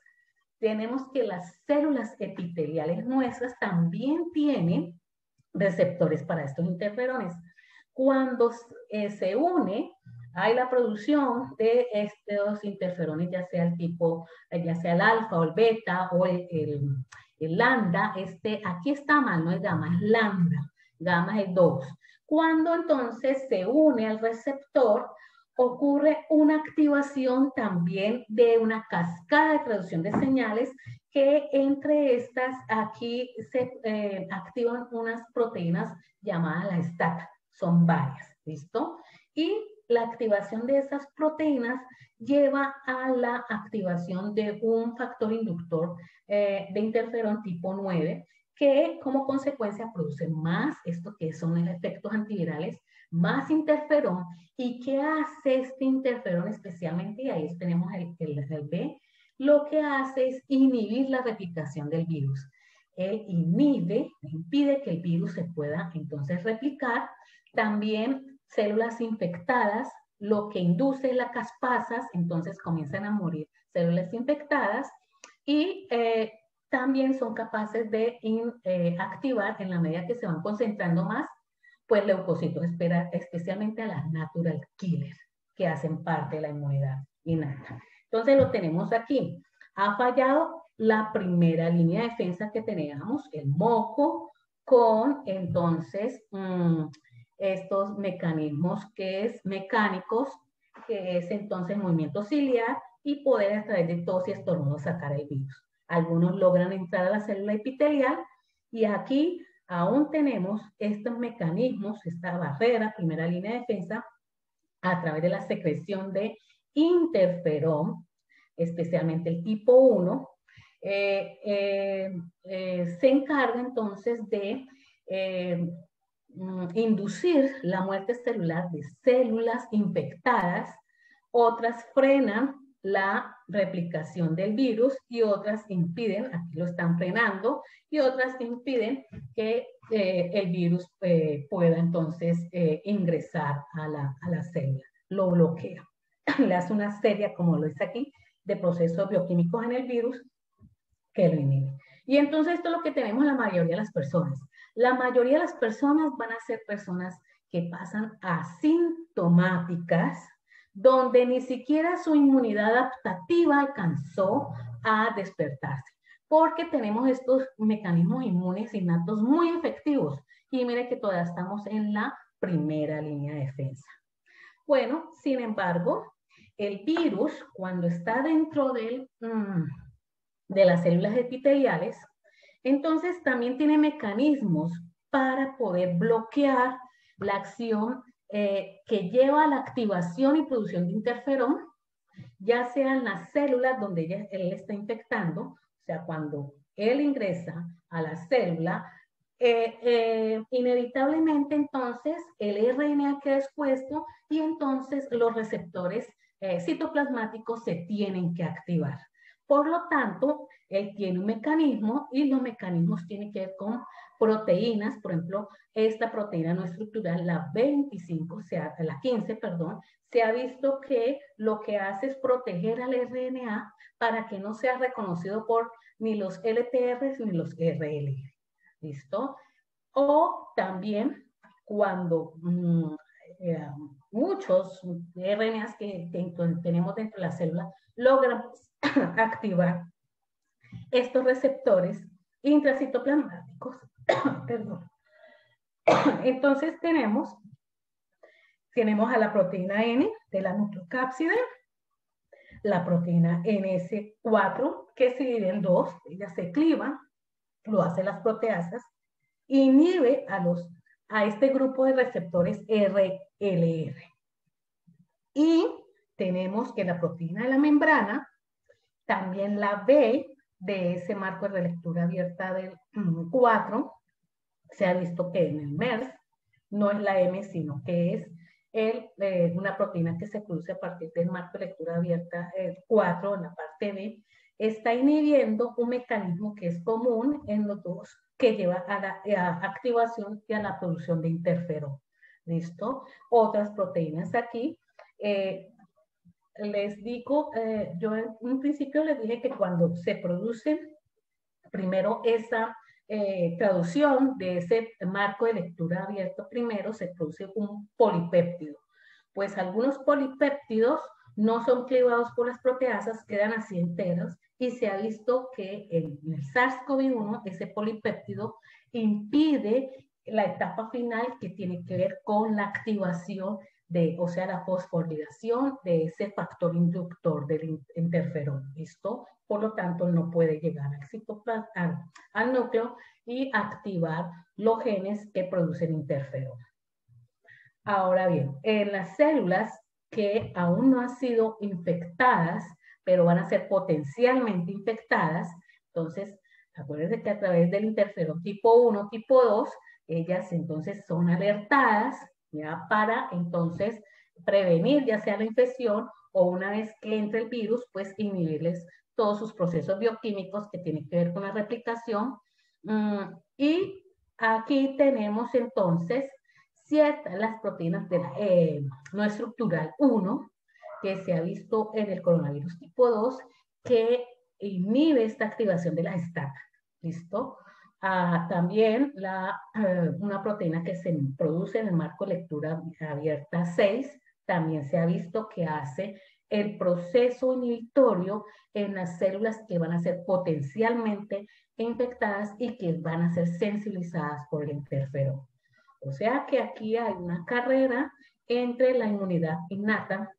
Tenemos que las células epiteliales nuestras también tienen receptores para estos interferones. Cuando se une, hay la producción de estos interferones, ya sea el tipo, ya sea el alfa o el beta o el lambda. Aquí está mal, no es gamma, es lambda. Gamma es 2. Cuando entonces se une al receptor, ocurre una activación también de una cascada de traducción de señales que entre estas aquí se activan unas proteínas llamadas la STAT. Son varias, ¿listo? Y la activación de esas proteínas lleva a la activación de un factor inductor de interferón tipo 9 que como consecuencia produce más, esto que son los efectos antivirales, más interferón. ¿Y qué hace este interferón especialmente? Y ahí tenemos el B. Lo que hace es inhibir la replicación del virus. Él impide que el virus se pueda entonces replicar. También células infectadas, lo que induce las caspasas, entonces comienzan a morir células infectadas y también son capaces de activar en la medida que se van concentrando más, pues leucocitos, especialmente a las natural killers, que hacen parte de la inmunidad innata. Entonces lo tenemos aquí. Ha fallado la primera línea de defensa que teníamos, el moco, con entonces estos mecanismos que es mecánicos, que es entonces movimiento ciliar y poder a través de tos y estornudo sacar el virus. Algunos logran entrar a la célula epitelial y aquí aún tenemos estos mecanismos, esta barrera, primera línea de defensa, a través de la secreción de interferón, especialmente el tipo 1, se encarga entonces de inducir la muerte celular de células infectadas, otras frenan la replicación del virus y otras impiden, aquí lo están frenando, y otras impiden que el virus pueda entonces ingresar a la célula. Lo bloquea. Le hace una serie, como lo dice aquí, de procesos bioquímicos en el virus que lo inhiben. Y entonces esto es lo que tenemos la mayoría de las personas. La mayoría de las personas van a ser personas que pasan asintomáticas, donde ni siquiera su inmunidad adaptativa alcanzó a despertarse, porque tenemos estos mecanismos inmunes innatos muy efectivos. Y mire que todavía estamos en la primera línea de defensa. Bueno, sin embargo, el virus, cuando está dentro de las células epiteliales, entonces también tiene mecanismos para poder bloquear la acción que lleva a la activación y producción de interferón, ya sea en las células donde él está infectando, o sea, cuando él ingresa a la célula, inevitablemente entonces el RNA queda expuesto y entonces los receptores citoplasmáticos se tienen que activar. Por lo tanto, él tiene un mecanismo y los mecanismos tienen que ver con proteínas, por ejemplo, esta proteína no estructural, la 25, la 15, perdón, se ha visto que lo que hace es proteger al RNA para que no sea reconocido por ni los LTRs ni los RLR. ¿Listo? O también cuando muchos RNAs que tenemos dentro de la célula logran activar estos receptores intracitoplasmáticos. Perdón. Entonces tenemos a la proteína N de la nucleocápside, la proteína NS4 que se divide en dos, ella se cliva, lo hacen las proteasas, inhibe a este grupo de receptores RLR. Y tenemos que la proteína de la membrana, también la B de ese marco de relectura abierta del 4, se ha visto que en el MERS no es la M, sino que es una proteína que se produce a partir del marco de lectura abierta 4 en la parte B, está inhibiendo un mecanismo que es común en los dos, que lleva a la activación y a la producción de interferón. ¿Listo? Otras proteínas aquí. Les digo, yo en un principio les dije que cuando se produce primero esa traducción de ese marco de lectura abierto, primero se produce un polipéptido. Pues algunos polipéptidos no son clivados por las proteasas, quedan así enteros, y se ha visto que en el SARS-CoV-1 ese polipéptido impide la etapa final que tiene que ver con la activación o sea, la fosforilación de ese factor inductor del interferón. ¿Listo? Por lo tanto, no puede llegar al núcleo y activar los genes que producen interferón. Ahora bien, en las células que aún no han sido infectadas, pero van a ser potencialmente infectadas, entonces, acuérdense que a través del interferón tipo 1, tipo 2, ellas entonces son alertadas, ¿ya? Para entonces prevenir ya sea la infección o una vez que entre el virus, pues inhibirles todos sus procesos bioquímicos que tienen que ver con la replicación. Y aquí tenemos entonces las proteínas de la no estructural 1, que se ha visto en el coronavirus tipo 2, que inhibe esta activación de la estatas. ¿Listo? También una proteína que se produce en el marco de lectura abierta 6, también se ha visto que hace el proceso inhibitorio en las células que van a ser potencialmente infectadas y que van a ser sensibilizadas por el interferón. O sea que aquí hay una carrera entre la inmunidad innata,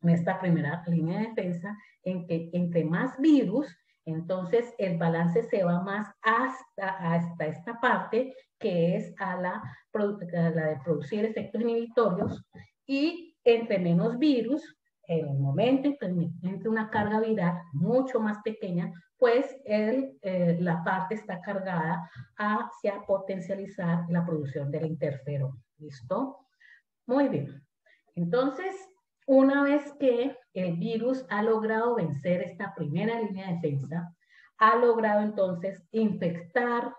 en esta primera línea de defensa, en que entre más virus, entonces el balance se va más hasta esta parte, que es a la de producir efectos inhibitorios, y entre menos virus, en el momento entre una carga viral mucho más pequeña, pues la parte está cargada hacia potencializar la producción del interferón. ¿Listo? Muy bien. Entonces, una vez que el virus ha logrado vencer esta primera línea de defensa, ha logrado entonces infectar,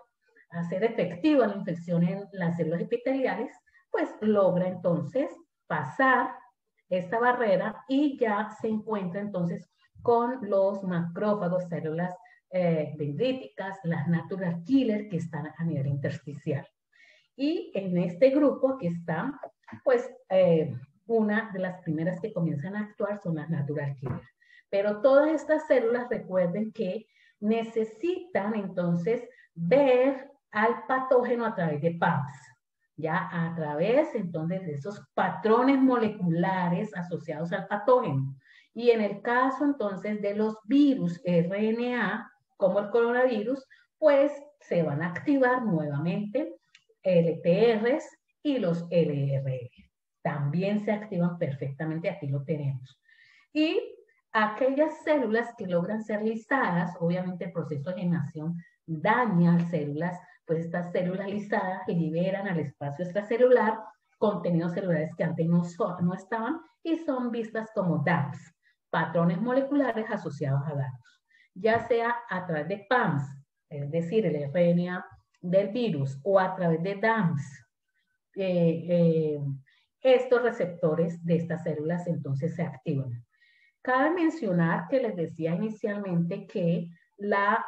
hacer efectiva la infección en las células epiteliales, pues logra entonces pasar esta barrera y ya se encuentra entonces con los macrófagos, células dendríticas, las natural killer que están a nivel intersticial. Y en este grupo que está, pues una de las primeras que comienzan a actuar son las natural killer. Pero todas estas células, recuerden que necesitan entonces ver al patógeno a través de PAMS, ya a través entonces de esos patrones moleculares asociados al patógeno. Y en el caso entonces de los virus RNA, como el coronavirus, pues se van a activar nuevamente LTRs y los LRR. También se activan perfectamente, aquí lo tenemos. Y aquellas células que logran ser lisadas, obviamente el proceso de generación daña a células, pues estas células lisadas liberan al espacio extracelular contenidos celulares que antes no estaban y son vistas como DAPs, patrones moleculares asociados a datos, ya sea a través de PAMS, es decir, el RNA del virus o a través de DAMS, estos receptores de estas células entonces se activan. Cabe mencionar que les decía inicialmente que la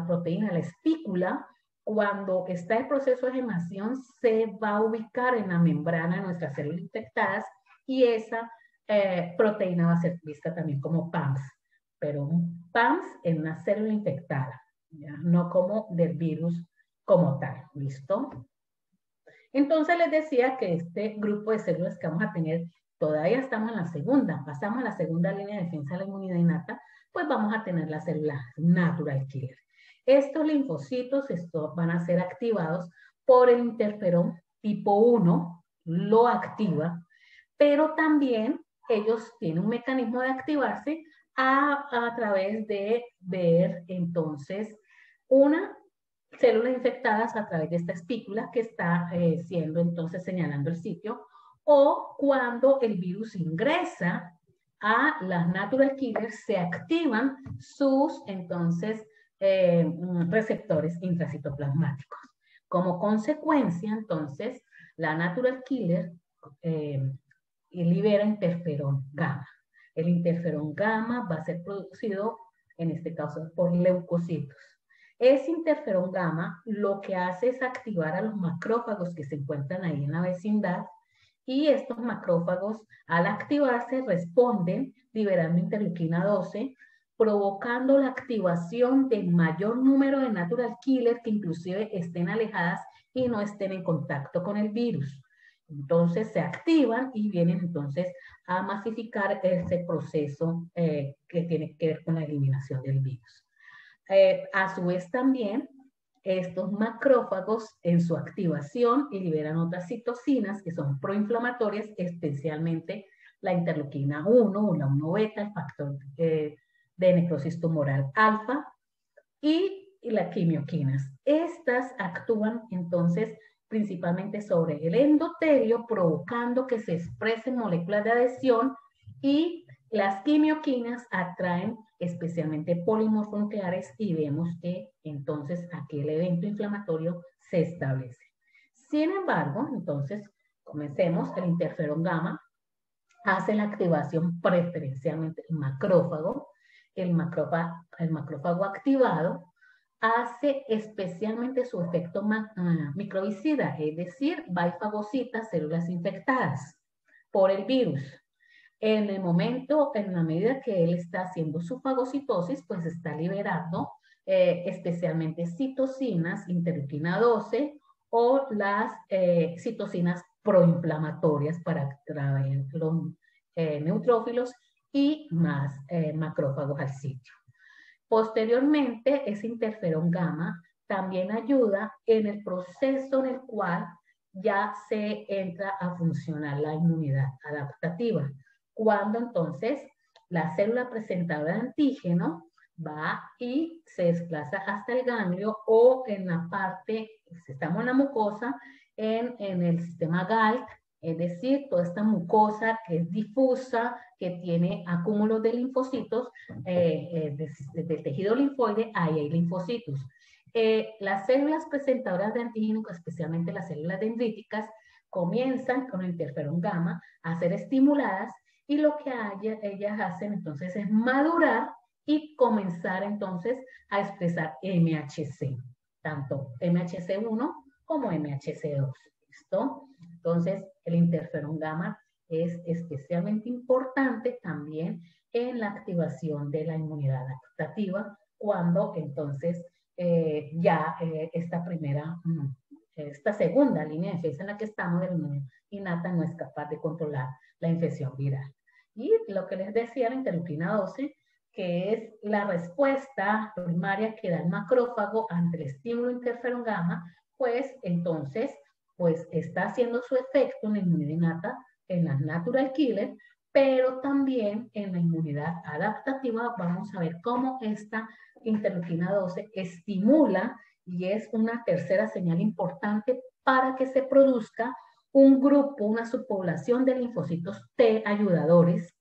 proteína, la espícula, cuando está en proceso de gemación, se va a ubicar en la membrana de nuestras células infectadas y esa proteína va a ser vista también como PAMS, pero un PAMS en una célula infectada, ¿ya? No como del virus como tal, ¿listo? Entonces les decía que este grupo de células que vamos a tener, todavía estamos en la segunda, pasamos a la segunda línea de defensa de la inmunidad innata, pues vamos a tener las células natural killer. Estos linfocitos van a ser activados por el interferón tipo 1, lo activa, pero también ellos tienen un mecanismo de activarse a través de ver entonces una células infectadas a través de esta espícula que está siendo entonces señalando el sitio, o cuando el virus ingresa a las natural killers, se activan sus entonces receptores intracitoplasmáticos. Como consecuencia, entonces, la natural killer libera interferón gamma. El interferón gamma va a ser producido, en este caso, por leucocitos. Ese interferón gamma lo que hace es activar a los macrófagos que se encuentran ahí en la vecindad y estos macrófagos al activarse responden liberando interleuquina 12, provocando la activación del mayor número de natural killer que inclusive estén alejadas y no estén en contacto con el virus. Entonces se activan y vienen entonces a masificar ese proceso que tiene que ver con la eliminación del virus. A su vez también, estos macrófagos en su activación y liberan otras citocinas que son proinflamatorias, especialmente la interleuquina 1 o la 1 beta, el factor de necrosis tumoral alfa y las quimioquinas. Estas actúan entonces principalmente sobre el endotelio, provocando que se expresen moléculas de adhesión y las quimioquinas atraen especialmente polimorfos nucleares y vemos que entonces aquí el evento inflamatorio se establece. Sin embargo, entonces, comencemos, el interferón gamma hace la activación preferencialmente del macrófago, el macrófago activado hace especialmente su efecto microbicida, es decir, va y fagocita células infectadas por el virus. En el momento, en la medida que él está haciendo su fagocitosis, pues está liberando especialmente citocinas, interleuquina 12 o las citocinas proinflamatorias para atraer los neutrófilos y más macrófagos al sitio. Posteriormente, ese interferón gamma también ayuda en el proceso en el cual ya se entra a funcionar la inmunidad adaptativa. Cuando entonces la célula presentadora de antígeno va y se desplaza hasta el ganglio o en la parte, si estamos en la mucosa, en el sistema GALT, es decir, toda esta mucosa que es difusa, que tiene acúmulos de linfocitos del tejido linfoide, ahí hay linfocitos. Las células presentadoras de antígeno, especialmente las células dendríticas, comienzan con el interferón gamma a ser estimuladas y lo que ellas hacen entonces es madurar y comenzar entonces a expresar MHC, tanto MHC1 como MHC2. ¿Listo? Entonces, el interferón gamma es especialmente importante también en la activación de la inmunidad adaptativa cuando entonces esta segunda línea de defensa en la que estamos de la inmunidad innata no es capaz de controlar la infección viral. Y lo que les decía, la interleuquina 12, que es la respuesta primaria que da el macrófago ante el estímulo interferón gamma, pues entonces pues está haciendo su efecto en la inmunidad innata, en las natural killer, pero también en la inmunidad adaptativa. Vamos a ver cómo esta interleuquina 12 estimula y es una tercera señal importante para que se produzca un grupo, una subpoblación de linfocitos T ayudadores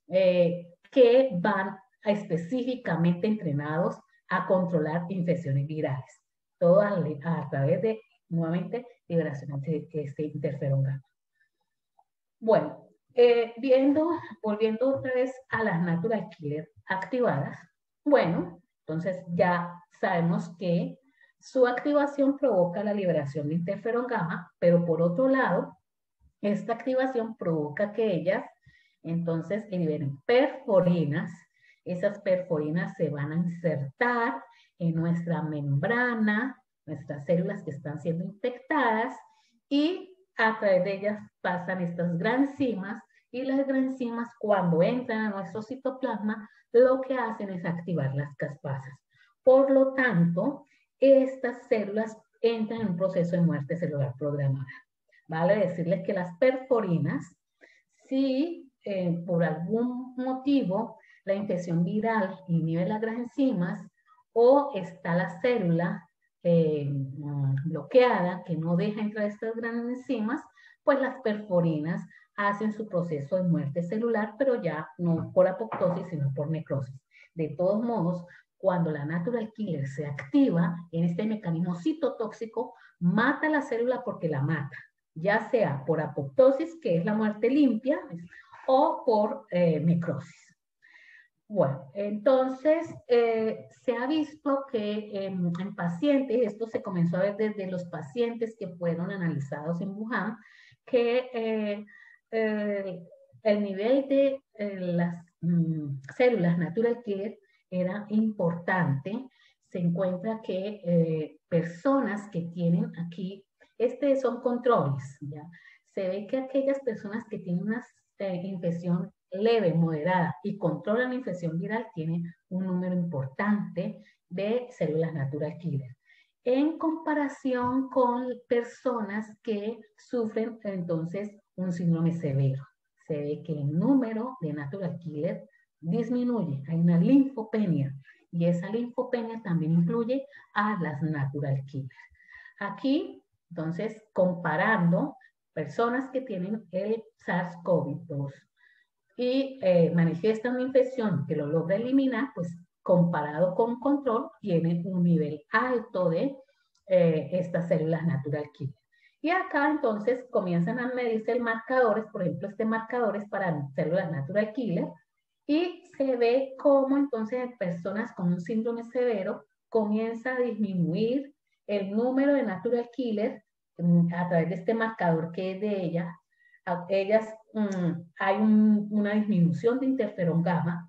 que van específicamente entrenados a controlar infecciones virales. todo a través de, nuevamente, liberación de este interferón gamma. Bueno, volviendo otra vez a las natural killer activadas, bueno, entonces ya sabemos que su activación provoca la liberación de interferón gamma, pero por otro lado, esta activación provoca que ellas entonces liberen perforinas. Esas perforinas se van a insertar en nuestra membrana, nuestras células que están siendo infectadas, y a través de ellas pasan estas granzimas, y las granzimas cuando entran a nuestro citoplasma lo que hacen es activar las caspasas. Por lo tanto, estas células entran en un proceso de muerte celular programada. Vale decirles que las perforinas, si por algún motivo la infección viral inhibe las granzimas o está la célula bloqueada, que no deja entrar estas granzimas, pues las perforinas hacen su proceso de muerte celular, pero ya no por apoptosis, sino por necrosis. De todos modos, cuando la natural killer se activa en este mecanismo citotóxico, mata la célula porque la mata, ya sea por apoptosis, que es la muerte limpia, o por necrosis. Bueno, entonces se ha visto que en pacientes, esto se comenzó a ver desde los pacientes que fueron analizados en Wuhan, que el nivel de las células natural killer era importante. Se encuentra que personas que tienen aquí, son controles, ¿ya? Se ve que aquellas personas que tienen una infección leve, moderada y controlan la infección viral tienen un número importante de células natural killer. En comparación con personas que sufren entonces un síndrome severo, se ve que el número de natural killer disminuye, hay una linfopenia, y esa linfopenia también incluye a las natural killer. Aquí, entonces, comparando personas que tienen el SARS-CoV-2 y manifiestan una infección que lo logra eliminar, pues comparado con control, tienen un nivel alto de estas células natural killer. Y acá entonces comienzan a medirse marcadores, por ejemplo, este marcador es para células natural killer, y se ve cómo entonces en personas con un síndrome severo comienza a disminuir el número de natural killer a través de este marcador que es de ellas. Hay una disminución de interferón gamma,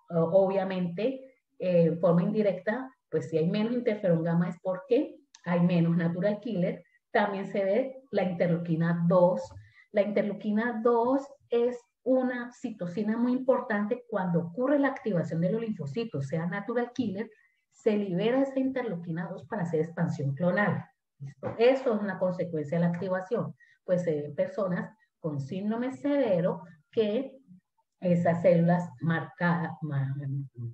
obviamente, en forma indirecta, pues si hay menos interferón gamma es porque hay menos natural killer. También se ve la interleuquina 2. La interleuquina 2 es una citocina muy importante cuando ocurre la activación de los linfocitos, sea natural killer, se libera esa interleuquina 2 para hacer expansión clonal. ¿Listo? Eso es una consecuencia de la activación. Pues se ven personas con síndrome severo que esas células marcadas,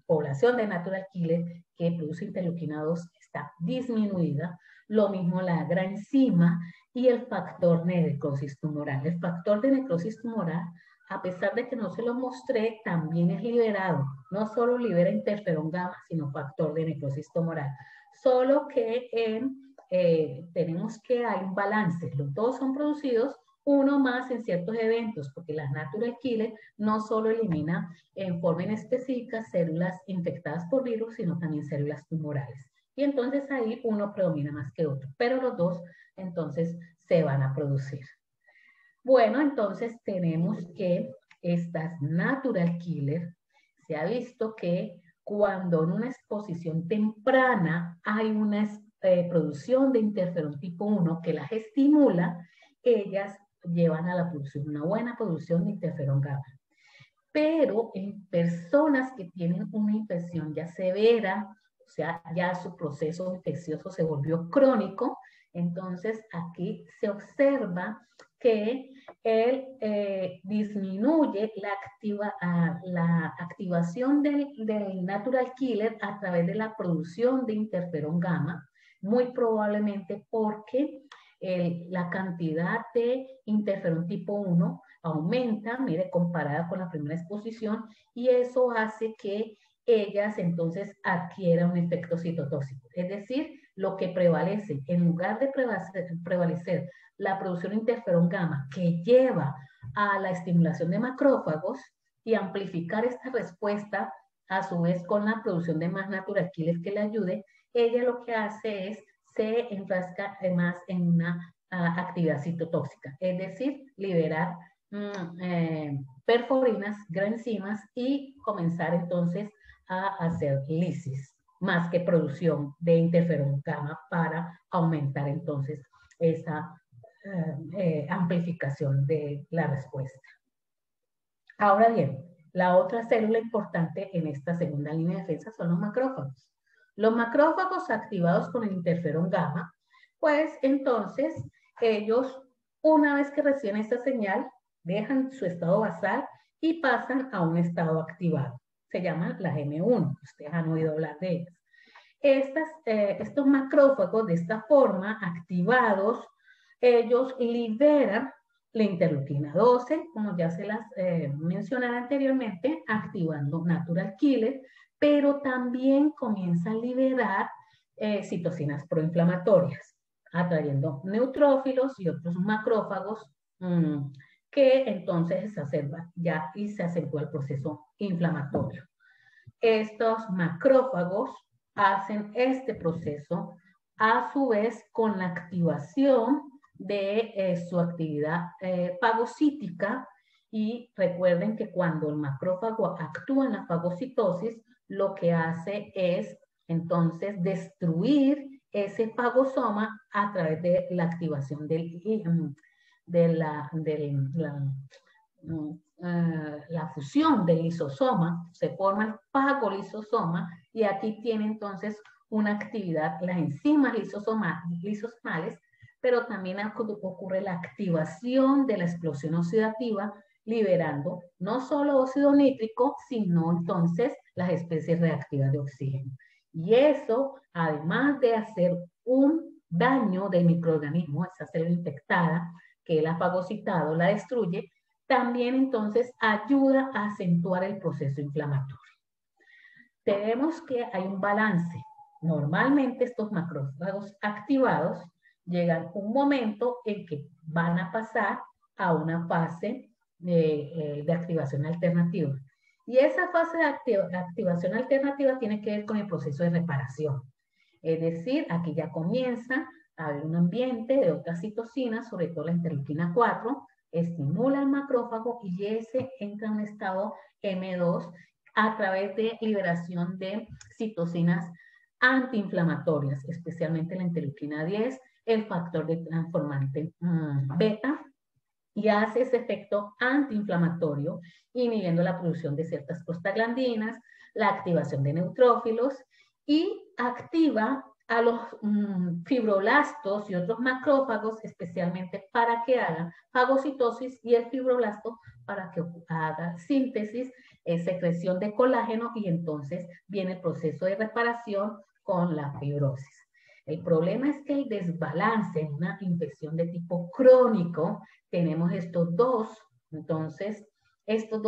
población de natural killer que produce interleuquina 2 está disminuida. Lo mismo la granzima y el factor de necrosis tumoral. El factor de necrosis tumoral, a pesar de que no se lo mostré, también es liberado. No solo libera interferón gamma, sino factor de necrosis tumoral. Solo que tenemos que hay un balance. Los dos son producidos, uno más en ciertos eventos, porque las natural killer no solo elimina en forma inespecífica células infectadas por virus, sino también células tumorales. Y entonces ahí uno predomina más que otro, pero los dos entonces se van a producir. Bueno, entonces tenemos que estas natural killer, se ha visto que cuando en una exposición temprana hay una producción de interferón tipo 1 que las estimula, ellas llevan a la producción, una buena producción de interferón gamma. Pero en personas que tienen una infección ya severa, o sea, ya su proceso infeccioso se volvió crónico, entonces aquí se observa que él disminuye la activación del natural killer a través de la producción de interferón gamma, muy probablemente porque la cantidad de interferón tipo 1 aumenta, mire, comparada con la primera exposición, y eso hace que ellas entonces adquieren un efecto citotóxico. Es decir, lo que prevalece, en lugar de prevalecer la producción de interferón gamma que lleva a la estimulación de macrófagos y amplificar esta respuesta a su vez con la producción de más natural killers que le ayude, ella lo que hace es se enfrasca más en una actividad citotóxica, es decir, liberar perforinas, granzimas y comenzar entonces a hacer lisis, más que producción de interferón gamma para aumentar entonces esa amplificación de la respuesta. Ahora bien, la otra célula importante en esta segunda línea de defensa son los macrófagos. Los macrófagos activados con el interferón gamma, pues entonces ellos, una vez que reciben esta señal, dejan su estado basal y pasan a un estado activado. Se llaman las M1, ustedes han oído hablar de ellas. Estos macrófagos de esta forma, activados, ellos liberan la interleuquina 12, como ya se las mencioné anteriormente, activando natural killer, pero también comienza a liberar citocinas proinflamatorias, atrayendo neutrófilos y otros macrófagos que entonces se exacerba ya y se acentúa el proceso inflamatorio. Estos macrófagos hacen este proceso a su vez con la activación de su actividad fagocítica, y recuerden que cuando el macrófago actúa en la fagocitosis, lo que hace es entonces destruir ese fagosoma a través de la activación la fusión del lisosoma, se forma el fagolisosoma, y aquí tiene entonces una actividad, las enzimas lisosomales, pero también ocurre la activación de la explosión oxidativa, liberando no solo óxido nítrico, sino entonces las especies reactivas de oxígeno. Y eso, además de hacer un daño del microorganismo, esa célula infectada, que la ha fagocitado, la destruye, también entonces ayuda a acentuar el proceso inflamatorio. Tenemos que hay un balance. Normalmente estos macrófagos activados llegan a un momento en que van a pasar a una fase de activación alternativa. Y esa fase de activación alternativa tiene que ver con el proceso de reparación. Es decir, aquí ya comienza a haber un ambiente de otras citocinas, sobre todo la interleuquina 4, estimula el macrófago y ese entra en un estado M2 a través de liberación de citocinas antiinflamatorias, especialmente la interleuquina 10, el factor de transformante beta, y hace ese efecto antiinflamatorio, inhibiendo la producción de ciertas prostaglandinas, la activación de neutrófilos, y activa a los fibroblastos y otros macrófagos, especialmente para que hagan fagocitosis, y el fibroblasto para que haga síntesis, secreción de colágeno, y entonces viene el proceso de reparación con la fibrosis. El problema es que el desbalance en una infección de tipo crónico, tenemos estos dos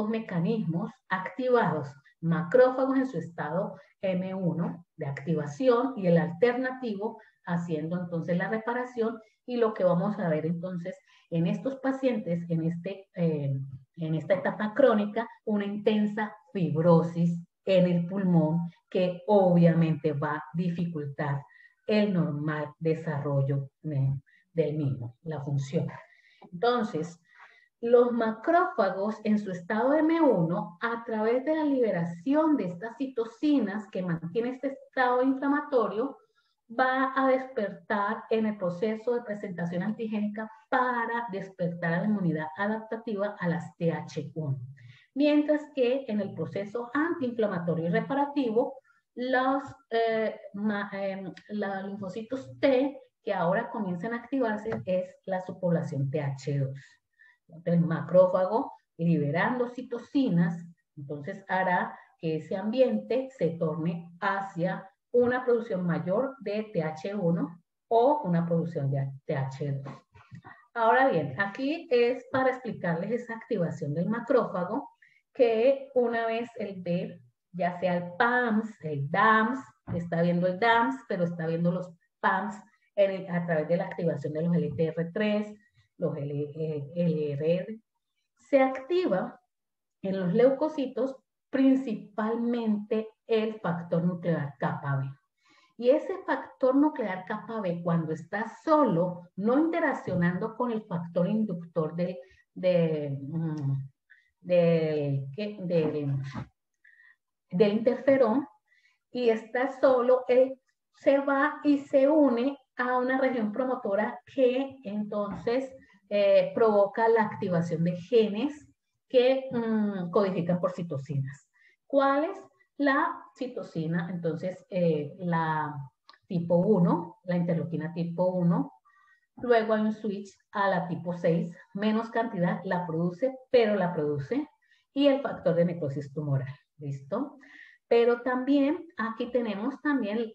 mecanismos activados, macrófagos en su estado M1 de activación y el alternativo haciendo entonces la reparación, y lo que vamos a ver entonces en estos pacientes en esta etapa crónica, una intensa fibrosis en el pulmón que obviamente va a dificultar el normal desarrollo del mismo, la función. Entonces, los macrófagos en su estado M1, a través de la liberación de estas citocinas que mantiene este estado inflamatorio, va a despertar en el proceso de presentación antigénica para despertar a la inmunidad adaptativa a las TH1. Mientras que en el proceso antiinflamatorio y reparativo, los linfocitos T que ahora comienzan a activarse es la subpoblación TH2. El macrófago liberando citocinas, entonces hará que ese ambiente se torne hacia una producción mayor de TH1 o una producción de TH2. Ahora bien, aquí es para explicarles esa activación del macrófago, que una vez el B ya sea el PAMS, el DAMS, está viendo el DAMS, pero está viendo los PAMS a través de la activación de los LTR3, los LRR. Se activa en los leucocitos principalmente el factor nuclear kappa B. Y ese factor nuclear kappa B, cuando está solo, no interaccionando con el factor inductor del interferón, y está solo, él se va y se une a una región promotora que entonces provoca la activación de genes que codifican por citocinas. ¿Cuál es la citocina? Entonces, la tipo 1, la interleuquina tipo 1, luego hay un switch a la tipo 6, menos cantidad, la produce, pero la produce, y el factor de necrosis tumoral, ¿listo? Pero también aquí tenemos también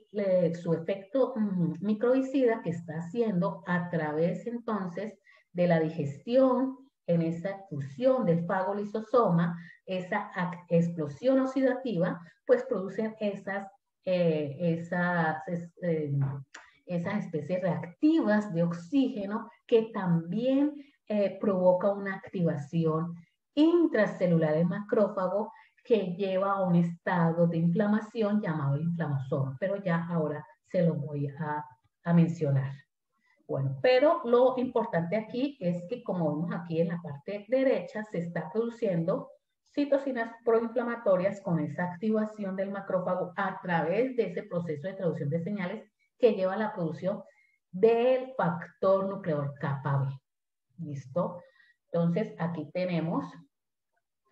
su efecto microbicida que está haciendo a través entonces de la digestión en esa fusión del fagolisosoma, esa explosión oxidativa, pues producen esas especies reactivas de oxígeno que también provoca una activación intracelular del macrófago que lleva a un estado de inflamación llamado inflamosoma, pero ya ahora se lo voy a mencionar. Bueno, pero lo importante aquí es que, como vemos aquí en la parte derecha, se está produciendo citocinas proinflamatorias con esa activación del macrófago a través de ese proceso de traducción de señales que lleva a la producción del factor nuclear kappa B. ¿Listo? Entonces, aquí tenemos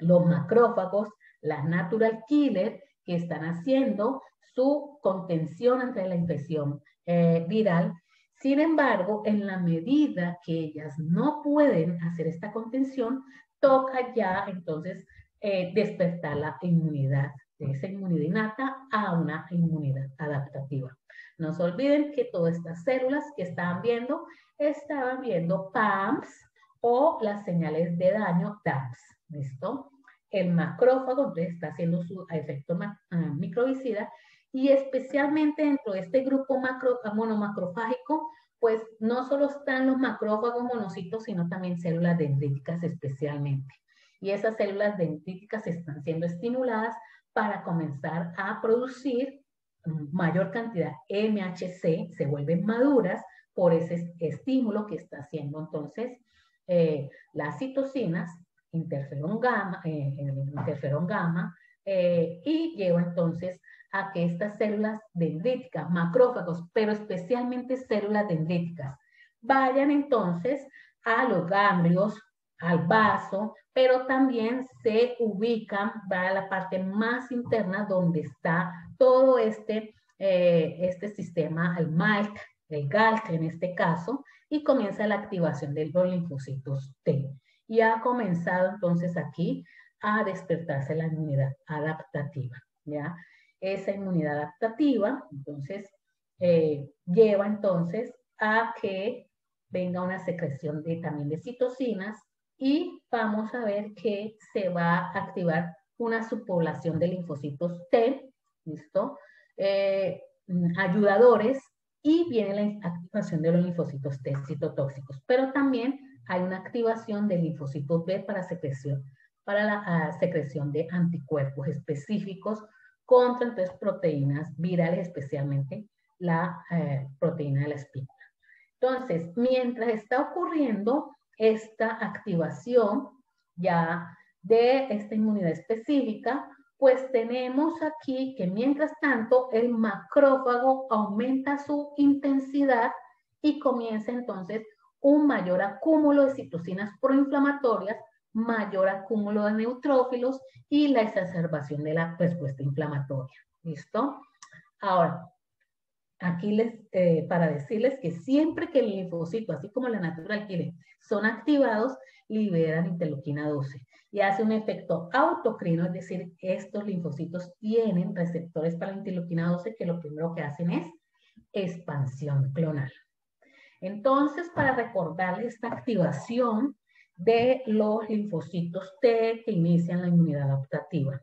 los macrófagos, las natural killer, que están haciendo su contención ante la infección viral. Sin embargo, en la medida que ellas no pueden hacer esta contención, toca ya entonces despertar la inmunidad, de esa inmunidad innata a una inmunidad adaptativa. No se olviden que todas estas células que estaban viendo PAMS o las señales de daño DAMS. ¿Listo? El macrófago entonces está haciendo su efecto microbicida, y especialmente dentro de este grupo monomacrofágico, pues no solo están los macrófagos monocitos, sino también células dendríticas especialmente. Y esas células dendríticas están siendo estimuladas para comenzar a producir mayor cantidad MHC, se vuelven maduras por ese estímulo que está haciendo entonces las citocinas, interferón gamma, y lleva entonces a que estas células dendríticas, macrófagos, pero especialmente células dendríticas, vayan entonces a los ganglios, al vaso, pero también se ubican para la parte más interna donde está todo este sistema, el MALC, el GALC en este caso, y comienza la activación de los linfocitos T. Y ha comenzado entonces aquí a despertarse la inmunidad adaptativa, ¿ya? Esa inmunidad adaptativa, entonces, lleva entonces a que venga una secreción también de citocinas, y vamos a ver que se va a activar una subpoblación de linfocitos T, ¿listo? Ayudadores, y viene la activación de los linfocitos T citotóxicos, pero también hay una activación de linfocitos B para la secreción de anticuerpos específicos contra entonces proteínas virales, especialmente la proteína de la espícula. Entonces, mientras está ocurriendo esta activación ya de esta inmunidad específica, pues tenemos aquí que mientras tanto el macrófago aumenta su intensidad y comienza entonces un mayor acúmulo de citocinas proinflamatorias, mayor acúmulo de neutrófilos y la exacerbación de la respuesta inflamatoria. ¿Listo? Ahora, aquí para decirles que siempre que el linfocito, así como la natural killer, son activados, liberan interleuquina 12 y hace un efecto autocrino, es decir, estos linfocitos tienen receptores para la interleuquina 12 que lo primero que hacen es expansión clonal. Entonces, para recordarles esta activación de los linfocitos T que inician la inmunidad adaptativa,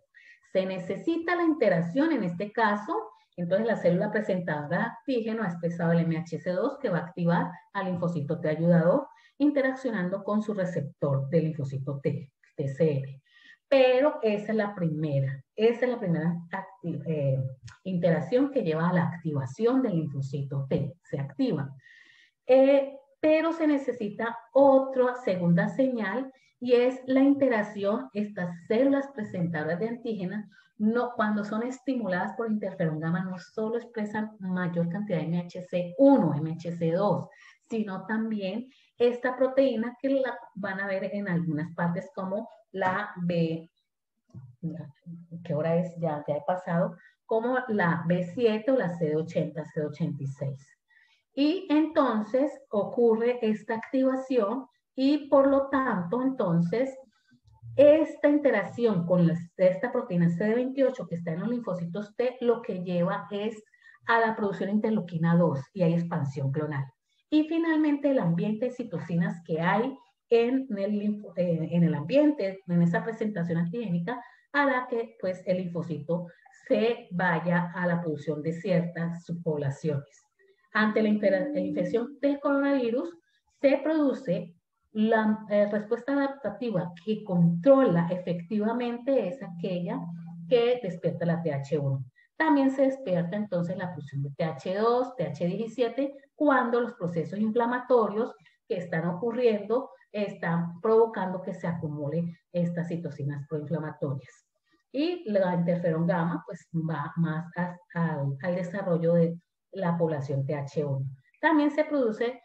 Se necesita la interacción en este caso, entonces la célula presentadora de antígeno ha expresado el MHC2 que va a activar al linfocito T ayudador, interaccionando con su receptor del linfocito T, TCR. Pero esa es la primera interacción que lleva a la activación del linfocito T, se activa. Pero se necesita otra segunda señal y es la interacción, estas células presentadoras de antígenos, no, cuando son estimuladas por interferón gamma, no solo expresan mayor cantidad de MHC1, MHC2, sino también esta proteína que la van a ver en algunas partes como la B, ¿qué hora es? Ya he pasado, como la B7 o la CD80, CD86. Y entonces ocurre esta activación y por lo tanto, entonces, esta interacción con esta proteína CD28 que está en los linfocitos T, lo que lleva es a la producción de interleuquina 2 y hay expansión clonal. Y finalmente el ambiente de citocinas que hay en el ambiente, en esa presentación antigénica, hará que pues, el linfocito se vaya a la producción de ciertas subpoblaciones. Ante la infección del coronavirus, se produce la respuesta adaptativa que controla efectivamente es aquella que despierta la TH1. También se despierta entonces la producción de TH2, TH17, cuando los procesos inflamatorios que están ocurriendo están provocando que se acumule estas citocinas proinflamatorias. Y la interferón gamma pues va más al desarrollo de la población TH1. También se produce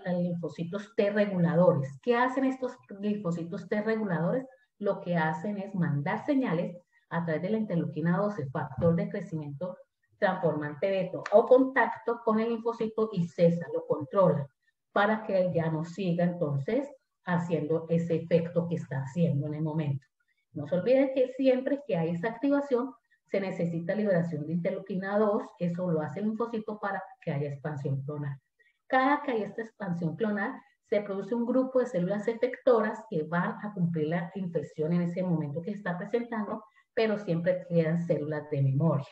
linfocitos T reguladores. ¿Qué hacen estos linfocitos T reguladores? Lo que hacen es mandar señales a través de la interleuquina 12, factor de crecimiento transformante beta, o contacto con el linfocito y cesa, lo controla, para que él ya no siga entonces haciendo ese efecto que está haciendo en el momento. No se olviden que siempre que hay esa activación, se necesita liberación de interleuquina 2, eso lo hace el linfocito para que haya expansión clonal. Cada que hay esta expansión clonal, se produce un grupo de células efectoras que van a cumplir la infección en ese momento que se está presentando, pero siempre quedan células de memoria.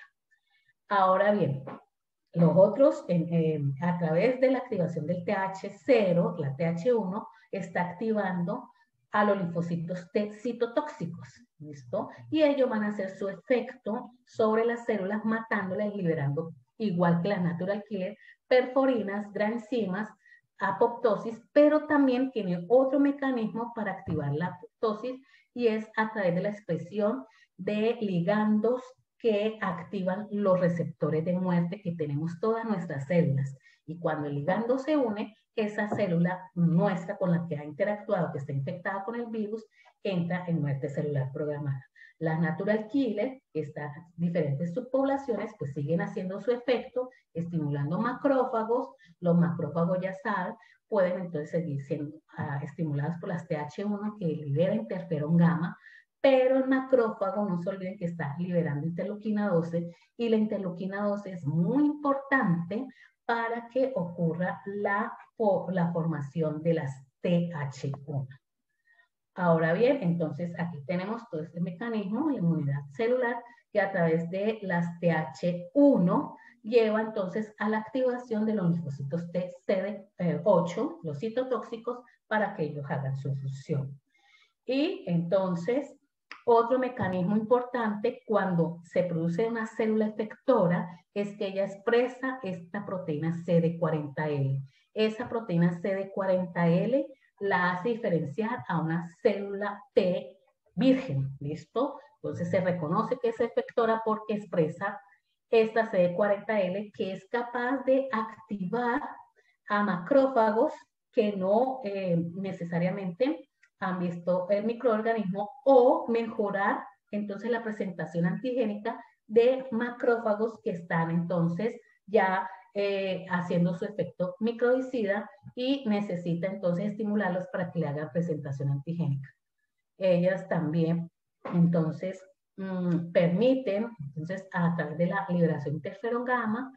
Ahora bien, los otros, a través de la activación del TH0, la TH1, está activando a los linfocitos T citotóxicos, ¿listo? Y ellos van a hacer su efecto sobre las células, matándolas y liberando, igual que las natural killer, perforinas, granzimas, apoptosis, pero también tiene otro mecanismo para activar la apoptosis y es a través de la expresión de ligandos que activan los receptores de muerte que tenemos todas nuestras células. Y cuando el ligando se une, esa célula nuestra con la que ha interactuado, que está infectada con el virus, entra en muerte celular programada. Las natural killer, estas diferentes subpoblaciones, pues siguen haciendo su efecto, estimulando macrófagos. Los macrófagos, ya saben, pueden entonces seguir siendo estimulados por las TH1 que libera interferón gamma, pero el macrófago, no se olviden que está liberando interleuquina 12 y la interleuquina 12 es muy importante para que ocurra la formación de las TH1. Ahora bien, entonces aquí tenemos todo este mecanismo de inmunidad celular que a través de las TH1 lleva entonces a la activación de los linfocitos TCD8, los citotóxicos, para que ellos hagan su función. Y entonces, otro mecanismo importante cuando se produce una célula efectora es que ella expresa esta proteína CD40L. Esa proteína CD40L la hace diferenciar a una célula T virgen, ¿listo? Entonces se reconoce que es efectora porque expresa esta CD40L que es capaz de activar a macrófagos que no necesariamente han visto el microorganismo o mejorar entonces la presentación antigénica de macrófagos que están entonces ya haciendo su efecto microbicida y necesita entonces estimularlos para que le hagan presentación antigénica. Ellas también entonces permiten entonces a través de la liberación de interferón gamma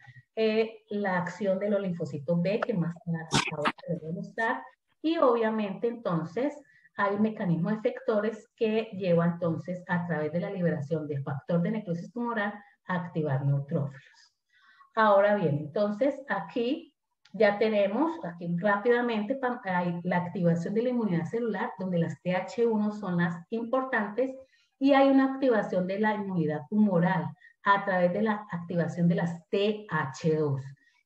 la acción de los linfocitos B que más ahora se les voy a mostrar y obviamente entonces hay un mecanismo efectores que lleva entonces a través de la liberación del factor de necrosis tumoral a activar neutrófilos. Ahora bien, entonces aquí ya tenemos, aquí rápidamente, hay la activación de la inmunidad celular, donde las TH1 son las importantes, y hay una activación de la inmunidad tumoral a través de la activación de las TH2.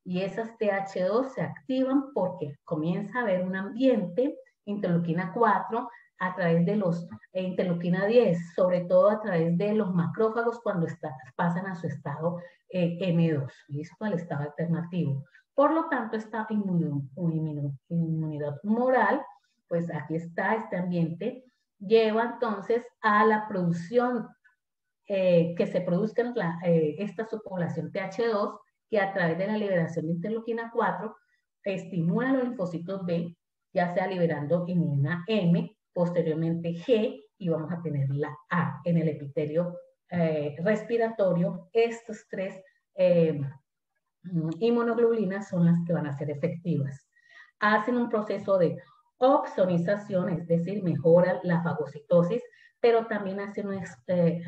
Y esas TH2 se activan porque comienza a haber un ambiente, interleuquina 4, a través de los interleuquina 10, sobre todo a través de los macrófagos cuando pasan a su estado M2, listo, al estado alternativo. Por lo tanto, esta inmunidad humoral, pues aquí está este ambiente, lleva entonces a la producción, que se produzca esta subpoblación TH2, que a través de la liberación de interleuquina 4 estimula los linfocitos B, ya sea liberando inmunina M, posteriormente G, y vamos a tener la A en el epitelio respiratorio. Estos tres inmunoglobulinas son las que van a ser efectivas. Hacen un proceso de opsonización, es decir, mejoran la fagocitosis, pero también hacen un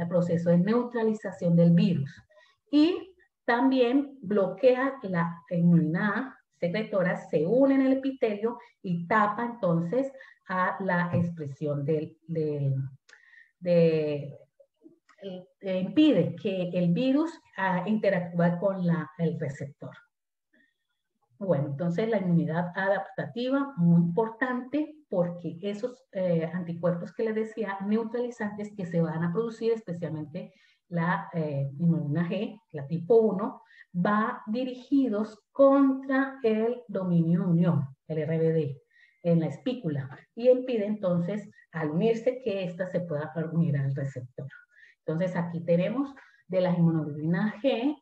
proceso de neutralización del virus. Y también bloquea la inmunidad secretora, se une en el epitelio y tapa entonces a la expresión impide que el virus interactúe con el receptor. Bueno, entonces la inmunidad adaptativa, muy importante, porque esos anticuerpos que les decía, neutralizantes que se van a producir, especialmente la inmunina G, la tipo 1, va dirigidos contra el dominio unión, el RBD, en la espícula, y impide entonces, al unirse, que ésta se pueda unir al receptor. Entonces aquí tenemos de las inmunoglobulinas G,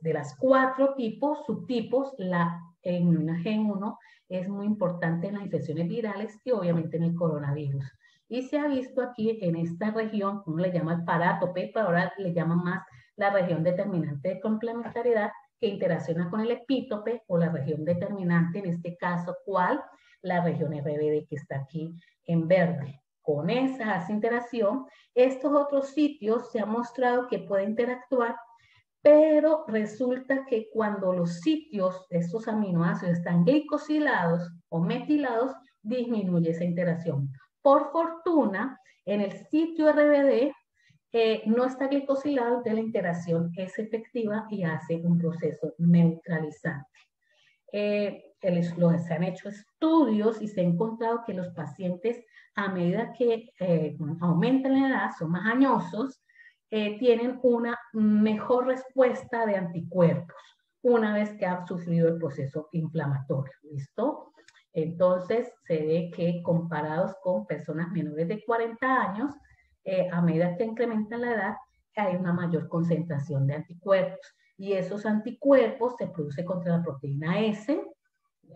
de las 4 tipos, subtipos, la inmunina G1 es muy importante en las infecciones virales y obviamente en el coronavirus. Y se ha visto aquí en esta región, uno le llama el parátope, pero ahora le llaman más la región determinante de complementariedad, que interacciona con el epítope, o la región determinante, en este caso, ¿cuál? La región RBD, que está aquí en verde. Con esa interacción, estos otros sitios se ha mostrado que pueden interactuar, pero resulta que cuando los sitios de estos aminoácidos están glicosilados o metilados, disminuye esa interacción. Por fortuna, en el sitio RBD no está glicosilado, entonces la interacción es efectiva y hace un proceso neutralizante. Se han hecho estudios y se ha encontrado que los pacientes, a medida que aumentan la edad, son más añosos, tienen una mejor respuesta de anticuerpos una vez que han sufrido el proceso inflamatorio. ¿Listo? Entonces, se ve que comparados con personas menores de 40 años, a medida que incrementa la edad, hay una mayor concentración de anticuerpos. Y esos anticuerpos se producen contra la proteína S,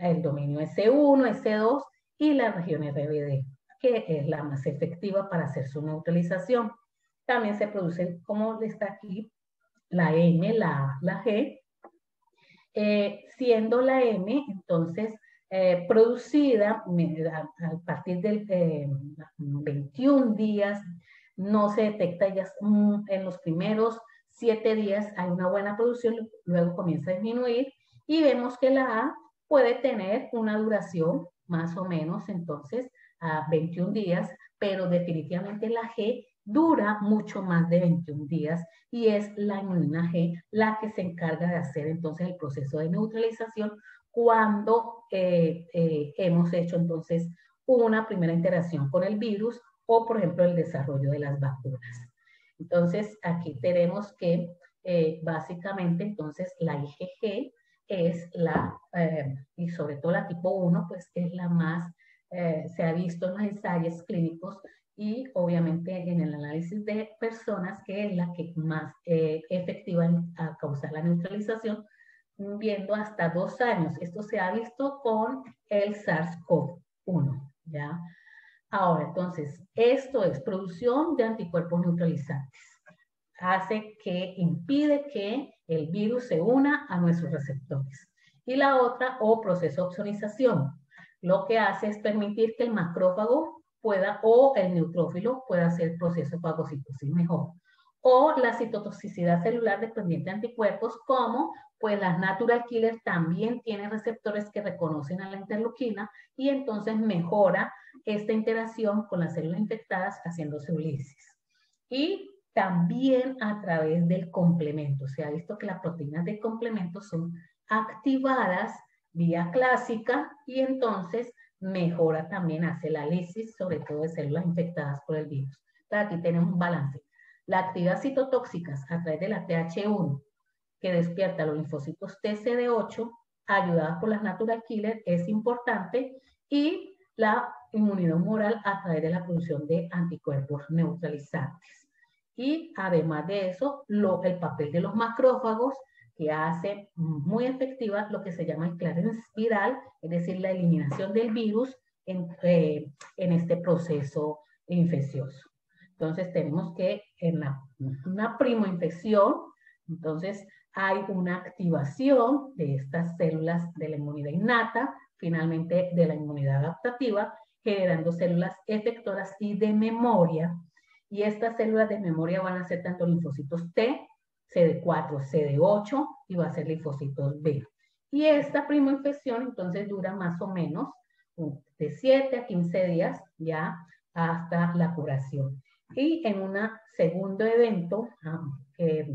el dominio S1, S2 y la región RBD, que es la más efectiva para hacer su neutralización. También se producen, como está aquí, la M, la G, siendo la M, entonces, producida a partir del 21 días, no se detecta ya en los primeros 7 días, hay una buena producción, luego comienza a disminuir, y vemos que la A puede tener una duración más o menos, entonces, a 21 días, pero definitivamente la G dura mucho más de 21 días y es la inmunina G la que se encarga de hacer entonces el proceso de neutralización cuando hemos hecho entonces una primera interacción con el virus o por ejemplo el desarrollo de las vacunas. Entonces aquí tenemos que básicamente entonces la IgG es y sobre todo la tipo 1, pues es la más, se ha visto en los ensayos clínicos y obviamente en el análisis de personas, que es la que más efectiva a causar la neutralización, viendo hasta 2 años. Esto se ha visto con el SARS-CoV-1, ¿ya? Ahora, entonces, esto es producción de anticuerpos neutralizantes. Impide que el virus se una a nuestros receptores. Y la otra, o proceso de opsonización, lo que hace es permitir que el macrófago o el neutrófilo pueda hacer el proceso de fagocitosis mejor. O la citotoxicidad celular dependiente de anticuerpos, como pues las natural killers también tienen receptores que reconocen a la interleuquina y entonces mejora esta interacción con las células infectadas haciéndose ulisis. Y también a través del complemento. Se ha visto que las proteínas de complemento son activadas vía clásica y entonces mejora también, hace la lisis, sobre todo de células infectadas por el virus. Entonces aquí tenemos un balance. La actividad citotóxicas a través de la TH1, que despierta los linfocitos TCD8, ayudadas por las natural killers, es importante, y la inmunidad humoral a través de la producción de anticuerpos neutralizantes. Y además de eso, el papel de los macrófagos, que hace muy efectiva lo que se llama el clearance viral, es decir, la eliminación del virus en este proceso infeccioso. Entonces tenemos que en una primoinfección, entonces hay una activación de estas células de la inmunidad innata, finalmente de la inmunidad adaptativa, generando células efectoras y de memoria. Y estas células de memoria van a ser tanto linfocitos T, CD4, CD8 y va a ser linfocitos B. Y esta primoinfección entonces dura más o menos de 7 a 15 días ya hasta la curación. Y en un segundo evento, que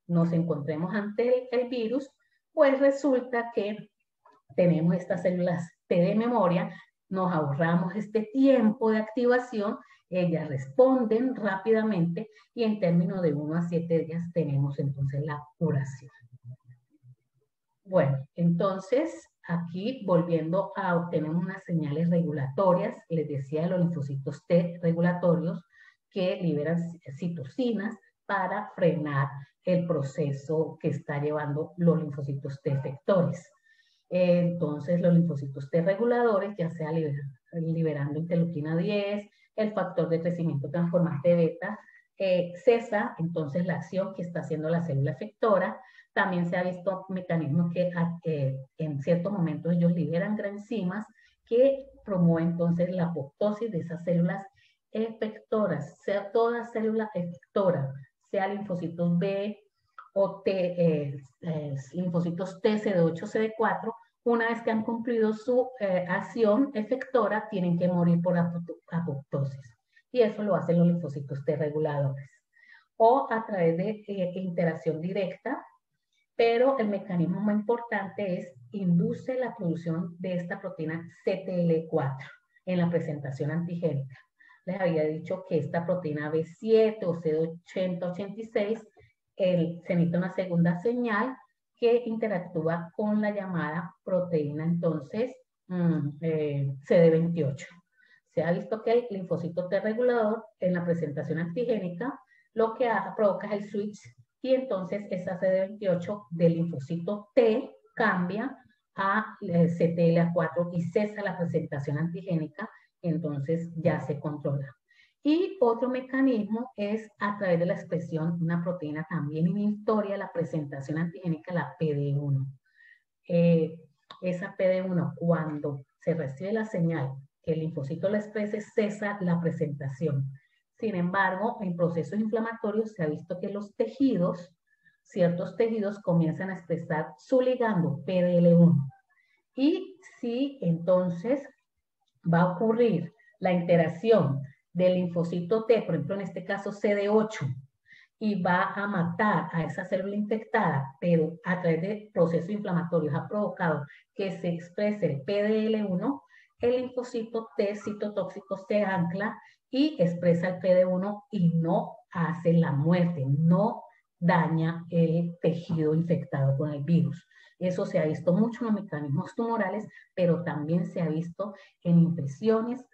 nos encontremos ante el virus, pues resulta que tenemos estas células T de memoria, nos ahorramos este tiempo de activación, ellas responden rápidamente y en términos de 1 a 7 días tenemos entonces la curación. Bueno, entonces aquí volviendo a obtener unas señales regulatorias, les decía de los linfocitos T regulatorios que liberan citocinas para frenar el proceso que está llevando los linfocitos T efectores. Entonces los linfocitos T reguladores, ya sea liberando interleuquina 10, el factor de crecimiento transformante beta, cesa entonces la acción que está haciendo la célula efectora. También se ha visto mecanismos que en ciertos momentos ellos liberan enzimas que promueven entonces la apoptosis de esas células efectoras, sea toda célula efectora, sea linfocitos B o linfocitos T, CD8, CD4, una vez que han cumplido su acción efectora, tienen que morir por apoptosis. Y eso lo hacen los linfocitos T reguladores. O a través de interacción directa, pero el mecanismo más importante es induce la producción de esta proteína CTL4 en la presentación antigénica. Les había dicho que esta proteína B7 o CD80-86 se necesita una segunda señal que interactúa con la llamada proteína entonces CD28. Se ha visto que el linfocito T regulador en la presentación antigénica lo que provoca es el switch y entonces esa CD28 del linfocito T cambia a CTLA4 y cesa la presentación antigénica, entonces ya se controla. Y otro mecanismo es a través de la expresión de una proteína también inhibitoria, la presentación antigénica, la PD1. Esa PD1, cuando se recibe la señal que el linfocito la exprese, cesa la presentación. Sin embargo, en procesos inflamatorios se ha visto que los tejidos, ciertos tejidos comienzan a expresar su ligando PDL1. Y si entonces va a ocurrir la interacción del linfocito T, por ejemplo en este caso CD8, y va a matar a esa célula infectada, pero a través de procesos inflamatorios ha provocado que se exprese el PDL1, el linfocito T citotóxico se ancla y expresa el PD1 y no hace la muerte, no daña el tejido infectado con el virus. Eso se ha visto mucho en los mecanismos tumorales, pero también se ha visto en infecciones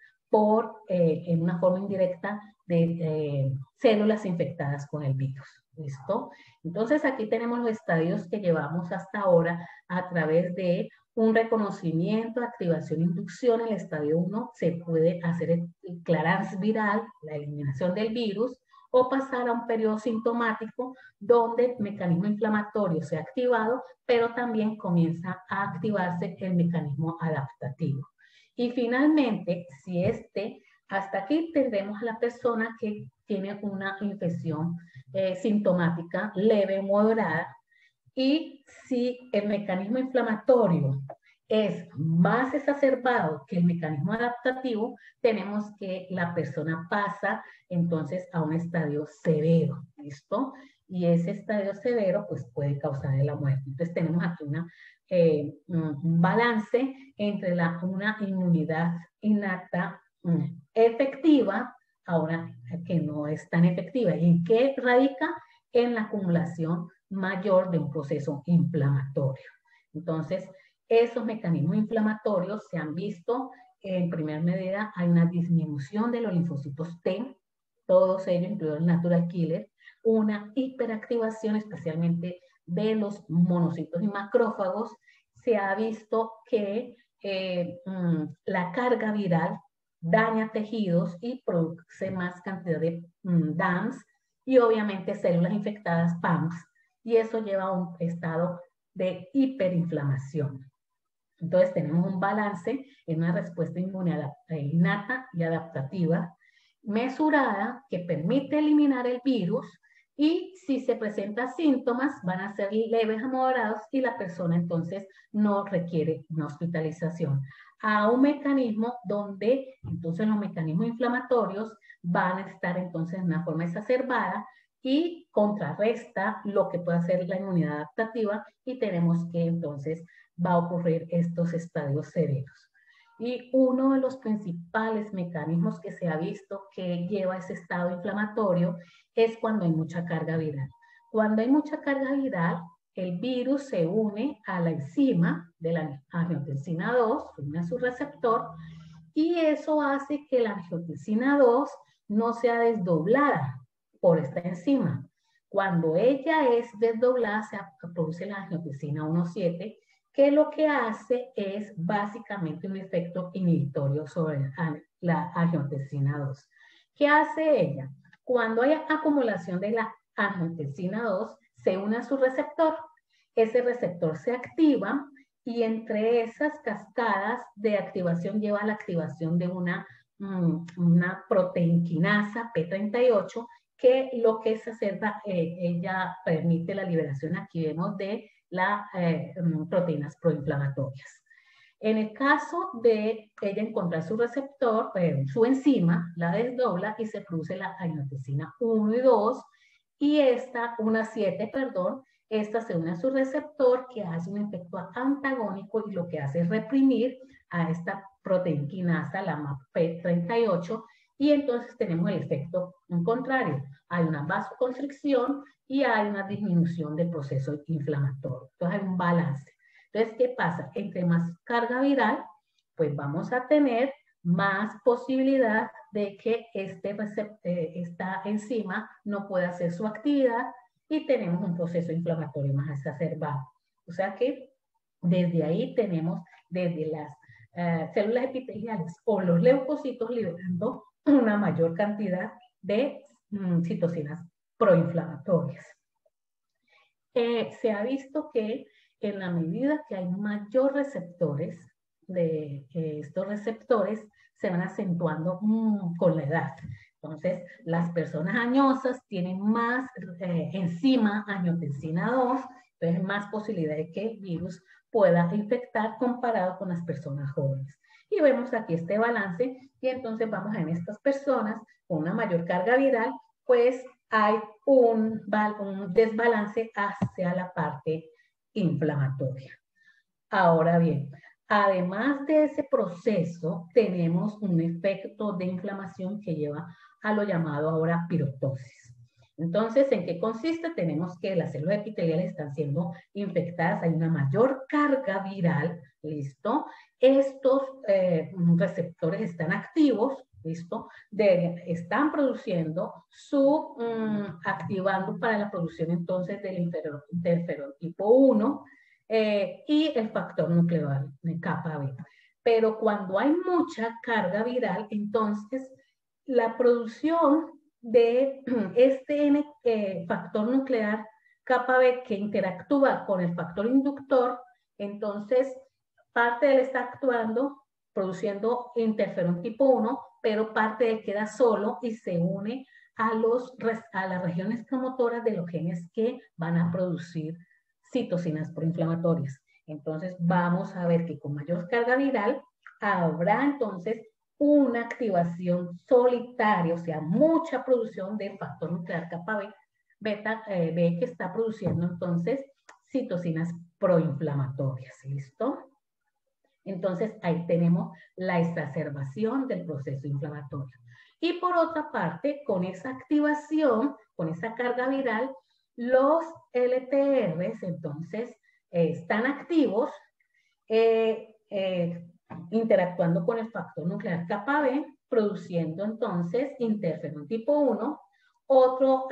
en una forma indirecta de células infectadas con el virus. ¿Listo? Entonces aquí tenemos los estadios que llevamos hasta ahora a través de un reconocimiento, activación, inducción. En el estadio 1 se puede hacer el clearance viral, la eliminación del virus, o pasar a un periodo sintomático donde el mecanismo inflamatorio se ha activado, pero también comienza a activarse el mecanismo adaptativo. Y finalmente, si este Hasta aquí tendremos a la persona que tiene una infección sintomática leve o moderada. Y si el mecanismo inflamatorio es más exacerbado que el mecanismo adaptativo, tenemos que la persona pasa entonces a un estadio severo, ¿listo? Y ese estadio severo pues puede causarle la muerte. Entonces tenemos aquí un balance entre una inmunidad innata efectiva, ahora que no es tan efectiva. ¿Y en qué radica? En la acumulación mayor de un proceso inflamatorio. Entonces, esos mecanismos inflamatorios se han visto, en primera medida, hay una disminución de los linfocitos T, todos ellos, incluido el natural killer, una hiperactivación especialmente de los monocitos y macrófagos. Se ha visto que la carga viral daña tejidos y produce más cantidad de DAMs y obviamente células infectadas, PAMs, y eso lleva a un estado de hiperinflamación. Entonces tenemos un balance en una respuesta inmune innata y adaptativa mesurada que permite eliminar el virus y si se presentan síntomas van a ser leves a moderados y la persona entonces no requiere una hospitalización. A un mecanismo donde entonces los mecanismos inflamatorios van a estar entonces de una forma exacerbada y contrarresta lo que puede hacer la inmunidad adaptativa y tenemos que entonces va a ocurrir estos estadios severos. Y uno de los principales mecanismos que se ha visto que lleva a ese estado inflamatorio es cuando hay mucha carga viral. Cuando hay mucha carga viral, el virus se une a la enzima de la angiotensina 2, se une a su receptor, y eso hace que la angiotensina 2 no sea desdoblada por esta enzima. Cuando ella es desdoblada, se produce la angiotensina 1,7, que lo que hace es básicamente un efecto inhibitorio sobre la angiotensina 2. ¿Qué hace ella? Cuando hay acumulación de la angiotensina 2, se une a su receptor. Ese receptor se activa y entre esas cascadas de activación lleva a la activación de una proteinquinasa P38 que lo que se acerca, ella permite la liberación, aquí vemos, de las proteínas proinflamatorias. En el caso de ella encontrar su receptor, su enzima, la desdobla y se produce la angiotensina 1 y 2, y esta, una 7, perdón, esta se une a su receptor que hace un efecto antagónico y lo que hace es reprimir a esta proteinquinasa, la MAP38, y entonces tenemos el efecto contrario. Hay una vasoconstricción y hay una disminución del proceso inflamatorio. Entonces hay un balance. Entonces, ¿qué pasa? Entre más carga viral, pues vamos a tener más posibilidad de que esta enzima no pueda hacer su actividad y tenemos un proceso inflamatorio más exacerbado. O sea que desde ahí tenemos desde las células epiteliales o los leucocitos liberando una mayor cantidad de citocinas proinflamatorias. Se ha visto que en la medida que hay mayor receptores, estos receptores se van acentuando con la edad. Entonces, las personas añosas tienen más enzima angiotensina 2, entonces más posibilidad de que el virus pueda infectar comparado con las personas jóvenes. Y vemos aquí este balance y entonces vamos en estas personas con una mayor carga viral, pues hay un desbalance hacia la parte inflamatoria. Ahora bien, además de ese proceso, tenemos un efecto de inflamación que lleva a lo llamado ahora piroptosis. Entonces, ¿en qué consiste? Tenemos que las células epiteliales están siendo infectadas, hay una mayor carga viral, ¿listo? Estos receptores están activos, ¿listo? Están produciendo activando para la producción entonces del interferón tipo 1 y el factor nuclear de capa B. Pero cuando hay mucha carga viral, entonces la producción de este factor nuclear capa B que interactúa con el factor inductor, entonces parte de él está actuando produciendo interferón tipo 1 pero parte de él queda solo y se une a las regiones promotoras de los genes que van a producir citocinas proinflamatorias. Entonces vamos a ver que con mayor carga viral habrá entonces una activación solitaria, o sea, mucha producción de factor nuclear kappa B, B que está produciendo entonces citocinas proinflamatorias. ¿Listo? Entonces ahí tenemos la exacerbación del proceso inflamatorio. Y por otra parte, con esa activación, con esa carga viral, los LTRs entonces están activos, interactuando con el factor nuclear kappa B, produciendo entonces interferón tipo 1. Otro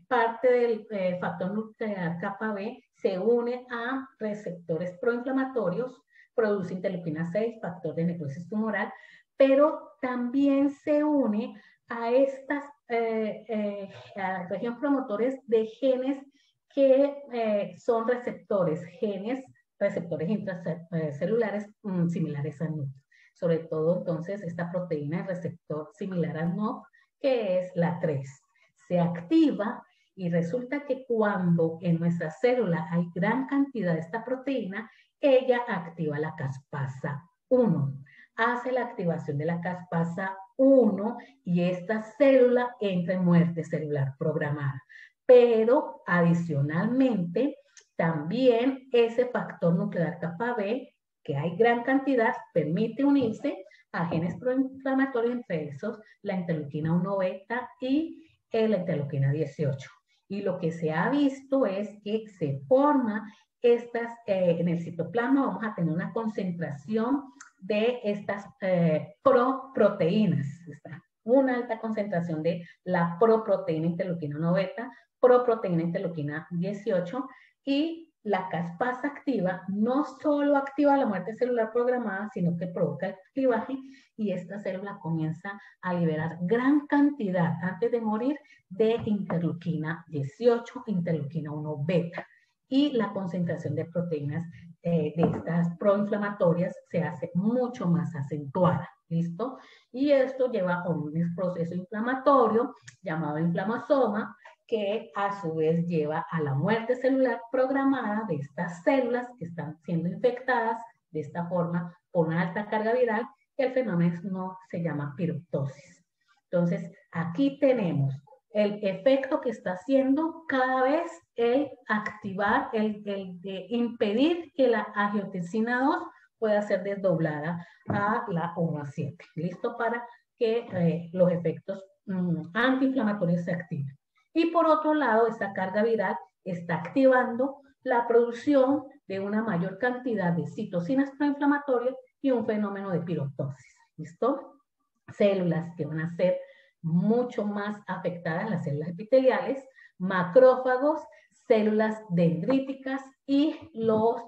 parte del factor nuclear kappa B se une a receptores proinflamatorios, produce interleuquina 6, factor de necrosis tumoral, pero también se une a estas región promotores de genes que son receptores intracelulares similares a NUC. Sobre todo, entonces, esta proteína de receptor similar a NUC, que es la 3. Se activa y resulta que cuando en nuestra célula hay gran cantidad de esta proteína, ella activa la caspasa 1. Hace la activación de la caspasa 1 y esta célula entra en muerte celular programada. Pero adicionalmente, también ese factor nuclear kappa B, que hay gran cantidad, permite unirse a genes proinflamatorios, entre esos la interleuquina 1 beta y la interleuquina 18. Y lo que se ha visto es que se forma en el citoplasma, vamos a tener una concentración de estas proproteínas. Una alta concentración de la proproteína interleuquina 1 beta, proproteína interleuquina 18, y la caspasa activa no solo activa la muerte celular programada, sino que provoca el clivaje y esta célula comienza a liberar gran cantidad antes de morir de interleuquina 18, interleuquina 1 beta. Y la concentración de proteínas de estas proinflamatorias se hace mucho más acentuada. ¿Listo? Y esto lleva a un proceso inflamatorio llamado inflamasoma, que a su vez lleva a la muerte celular programada de estas células que están siendo infectadas de esta forma por una alta carga viral, que el fenómeno se llama piroptosis. Entonces, aquí tenemos el efecto que está haciendo cada vez el activar, el de impedir que la angiotensina 2 pueda ser desdoblada a la 1/7. ¿Listo? Para que los efectos antiinflamatorios se activen. Y por otro lado, esta carga viral está activando la producción de una mayor cantidad de citocinas proinflamatorias y un fenómeno de piroptosis. ¿Listo? Células que van a ser mucho más afectadas, las células epiteliales, macrófagos, células dendríticas y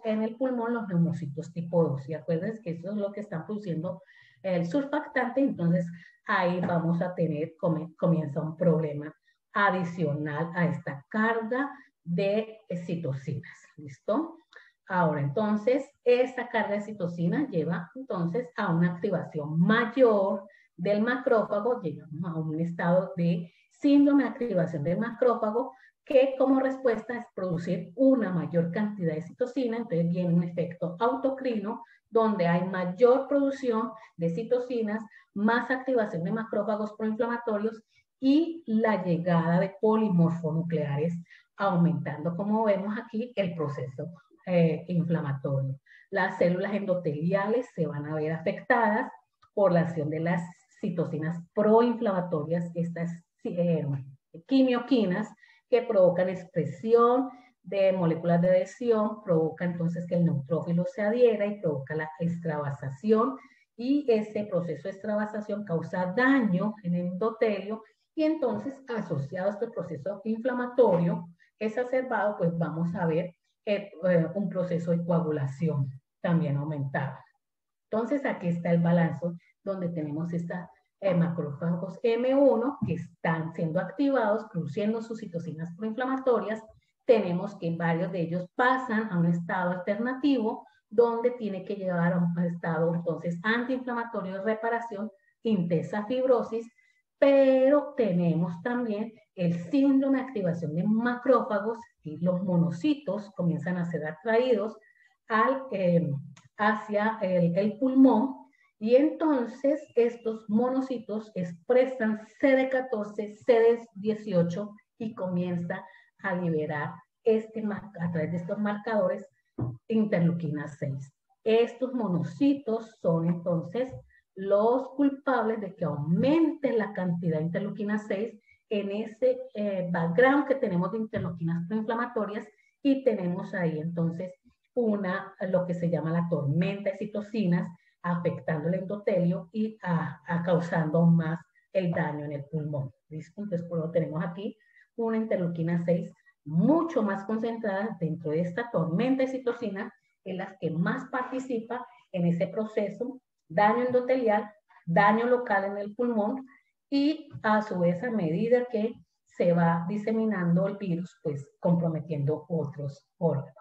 en el pulmón los neumocitos tipo 2. Y acuérdense que eso es lo que están produciendo el surfactante, entonces ahí vamos a tener, comienza un problema adicional a esta carga de citocinas. ¿Listo? Ahora, entonces, esta carga de citocina lleva entonces a una activación mayor del macrófago, llegamos a un estado de síndrome de activación del macrófago, que como respuesta es producir una mayor cantidad de citocina, entonces viene un efecto autocrino, donde hay mayor producción de citocinas, más activación de macrófagos proinflamatorios y la llegada de polimorfonucleares, aumentando, como vemos aquí, el proceso inflamatorio. Las células endoteliales se van a ver afectadas por la acción de las citocinas proinflamatorias, estas quimioquinas que provocan expresión de moléculas de adhesión, provoca entonces que el neutrófilo se adhiera y provoca la extravasación, y ese proceso de extravasación causa daño en el endotelio, y entonces asociado a este proceso inflamatorio exacerbado, pues vamos a ver un proceso de coagulación también aumentado. Entonces aquí está el balance donde tenemos estas macrófagos M1 que están siendo activados, produciendo sus citocinas proinflamatorias. Tenemos que varios de ellos pasan a un estado alternativo donde tiene que llevar a un estado entonces antiinflamatorio de reparación intensa fibrosis, pero tenemos también el síndrome de activación de macrófagos y los monocitos comienzan a ser atraídos hacia el pulmón y entonces estos monocitos expresan CD14, CD18 y comienza a liberar a través de estos marcadores interleuquina 6. Estos monocitos son entonces los culpables de que aumente la cantidad de interleuquina 6 en ese background que tenemos de interleuquinas proinflamatorias y tenemos ahí entonces lo que se llama la tormenta de citocinas afectando el endotelio y causando aún más el daño en el pulmón. ¿Listo? Entonces, por lo tenemos aquí una interleuquina 6 mucho más concentrada dentro de esta tormenta de citocinas en las que más participa en ese proceso, daño endotelial, daño local en el pulmón y a su vez a medida que se va diseminando el virus, pues comprometiendo otros órganos.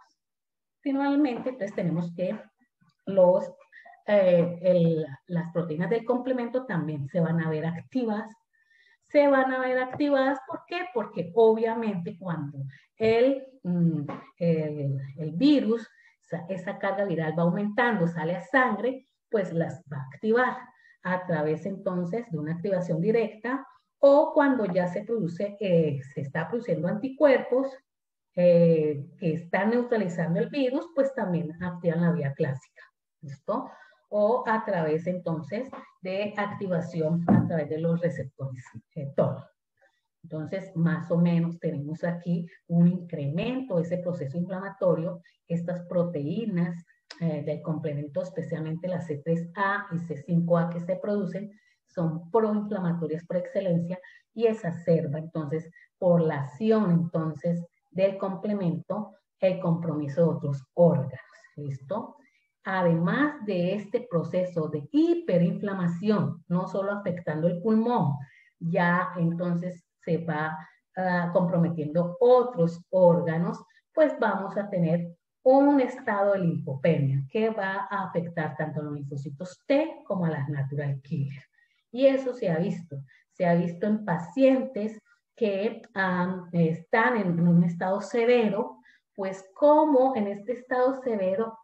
Finalmente, entonces tenemos que las proteínas del complemento también se van a ver activas. Se van a ver activadas, ¿por qué? Porque obviamente cuando el virus, esa carga viral va aumentando, sale a sangre, pues las va a activar a través entonces de una activación directa o cuando ya se está produciendo anticuerpos que están neutralizando el virus, pues también activan la vía clásica. ¿Listo? O a través entonces de activación a través de los receptores TOR. Entonces, más o menos tenemos aquí un incremento de ese proceso inflamatorio. Estas proteínas del complemento, especialmente la C3A y C5A que se producen, son proinflamatorias por excelencia y exacerba entonces por la acción entonces del complemento el compromiso de otros órganos. ¿Listo? Además de este proceso de hiperinflamación, no solo afectando el pulmón, ya entonces se va comprometiendo otros órganos, pues vamos a tener un estado de linfopenia que va a afectar tanto a los linfocitos T como a las natural killer. Y eso se ha visto en pacientes que están en un estado severo, pues como en este estado severo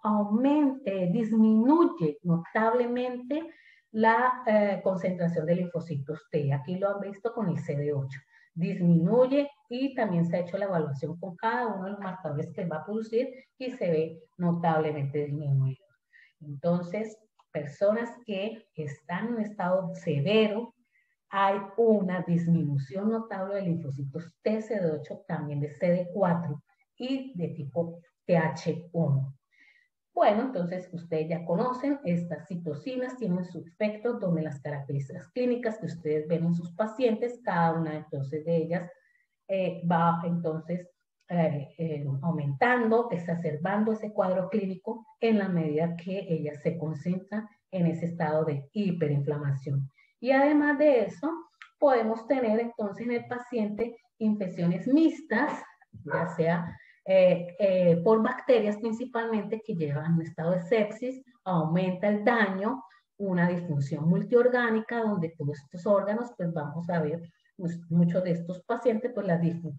disminuye notablemente la concentración de linfocitos T. Aquí lo han visto con el CD8. Disminuye y también se ha hecho la evaluación con cada uno de los marcadores que va a producir y se ve notablemente disminuido. Entonces, personas que están en un estado severo, hay una disminución notable de linfocitos T, CD8, también de CD4 y de tipo TH1. Bueno, entonces ustedes ya conocen, estas citocinas tienen su efecto donde las características clínicas que ustedes ven en sus pacientes, cada una entonces de ellas va entonces aumentando, exacerbando ese cuadro clínico en la medida que ellas se concentran en ese estado de hiperinflamación. Y además de eso, podemos tener entonces en el paciente infecciones mixtas, ya sea por bacterias principalmente que llevan un estado de sepsis, aumenta el daño, una disfunción multiorgánica donde todos estos órganos, pues vamos a ver, pues, muchos de estos pacientes, pues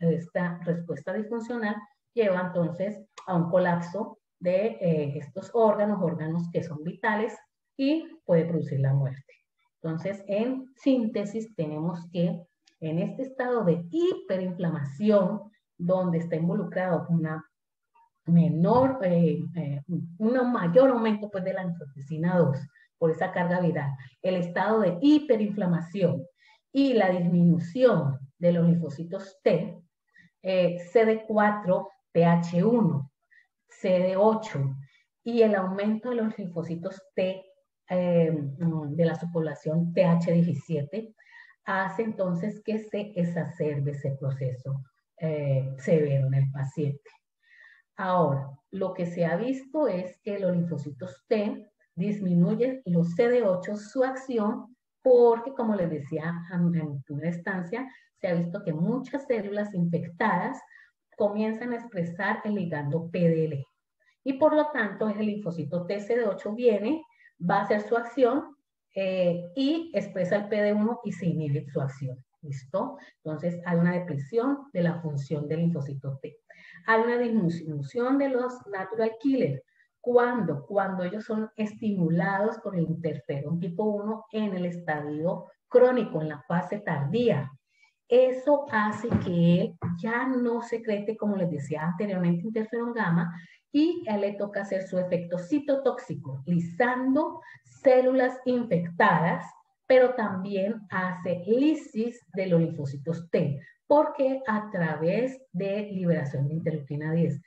esta respuesta disfuncional lleva entonces a un colapso de estos órganos que son vitales y puede producir la muerte. Entonces, en síntesis, tenemos que en este estado de hiperinflamación, donde está involucrado un mayor aumento pues, de la angiotensina 2 por esa carga viral, el estado de hiperinflamación y la disminución de los linfocitos T, CD4, TH1, CD8 y el aumento de los linfocitos T de la subpoblación TH17 hace entonces que se exacerbe ese proceso severo en el paciente. Ahora, lo que se ha visto es que los linfocitos T disminuyen los CD8 su acción porque, como les decía en primera instancia, se ha visto que muchas células infectadas comienzan a expresar el ligando PDL. Y por lo tanto, el linfocito TCD8 va a hacer su acción y expresa el PD1 y se inhibe su acción. ¿Listo? Entonces hay una depresión de la función del linfocito T. Hay una disminución de los natural killer. ¿Cuándo? Cuando ellos son estimulados por el interferón tipo 1 en el estadio crónico, en la fase tardía. Eso hace que él ya no secrete, como les decía anteriormente, interferón gamma, y a él le toca hacer su efecto citotóxico, lisando células infectadas, pero también hace lisis de los linfocitos T, porque a través de liberación de interleucina 10,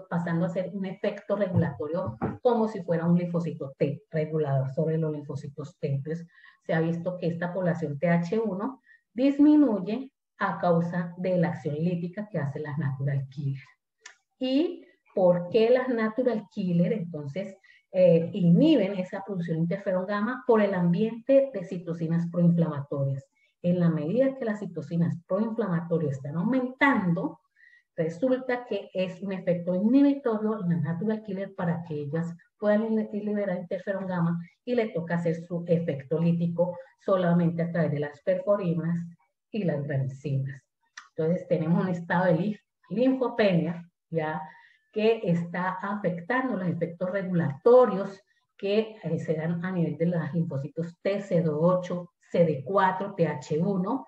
pasando a ser un efecto regulatorio como si fuera un linfocito T, regulador sobre los linfocitos T. Entonces, se ha visto que esta población TH1 disminuye a causa de la acción lítica que hace las natural killer. ¿Y por qué las natural killer entonces inhiben esa producción de interferón gamma? Por el ambiente de citocinas proinflamatorias. En la medida que las citocinas proinflamatorias están aumentando, resulta que es un efecto inhibitorio en la natural killer para que ellas puedan liberar interferón gamma, y le toca hacer su efecto lítico solamente a través de las perforinas y las grancinas. Entonces tenemos un estado de linfopenia, ya, que está afectando los efectos regulatorios que se dan a nivel de los linfocitos T, CD8, CD4, TH1,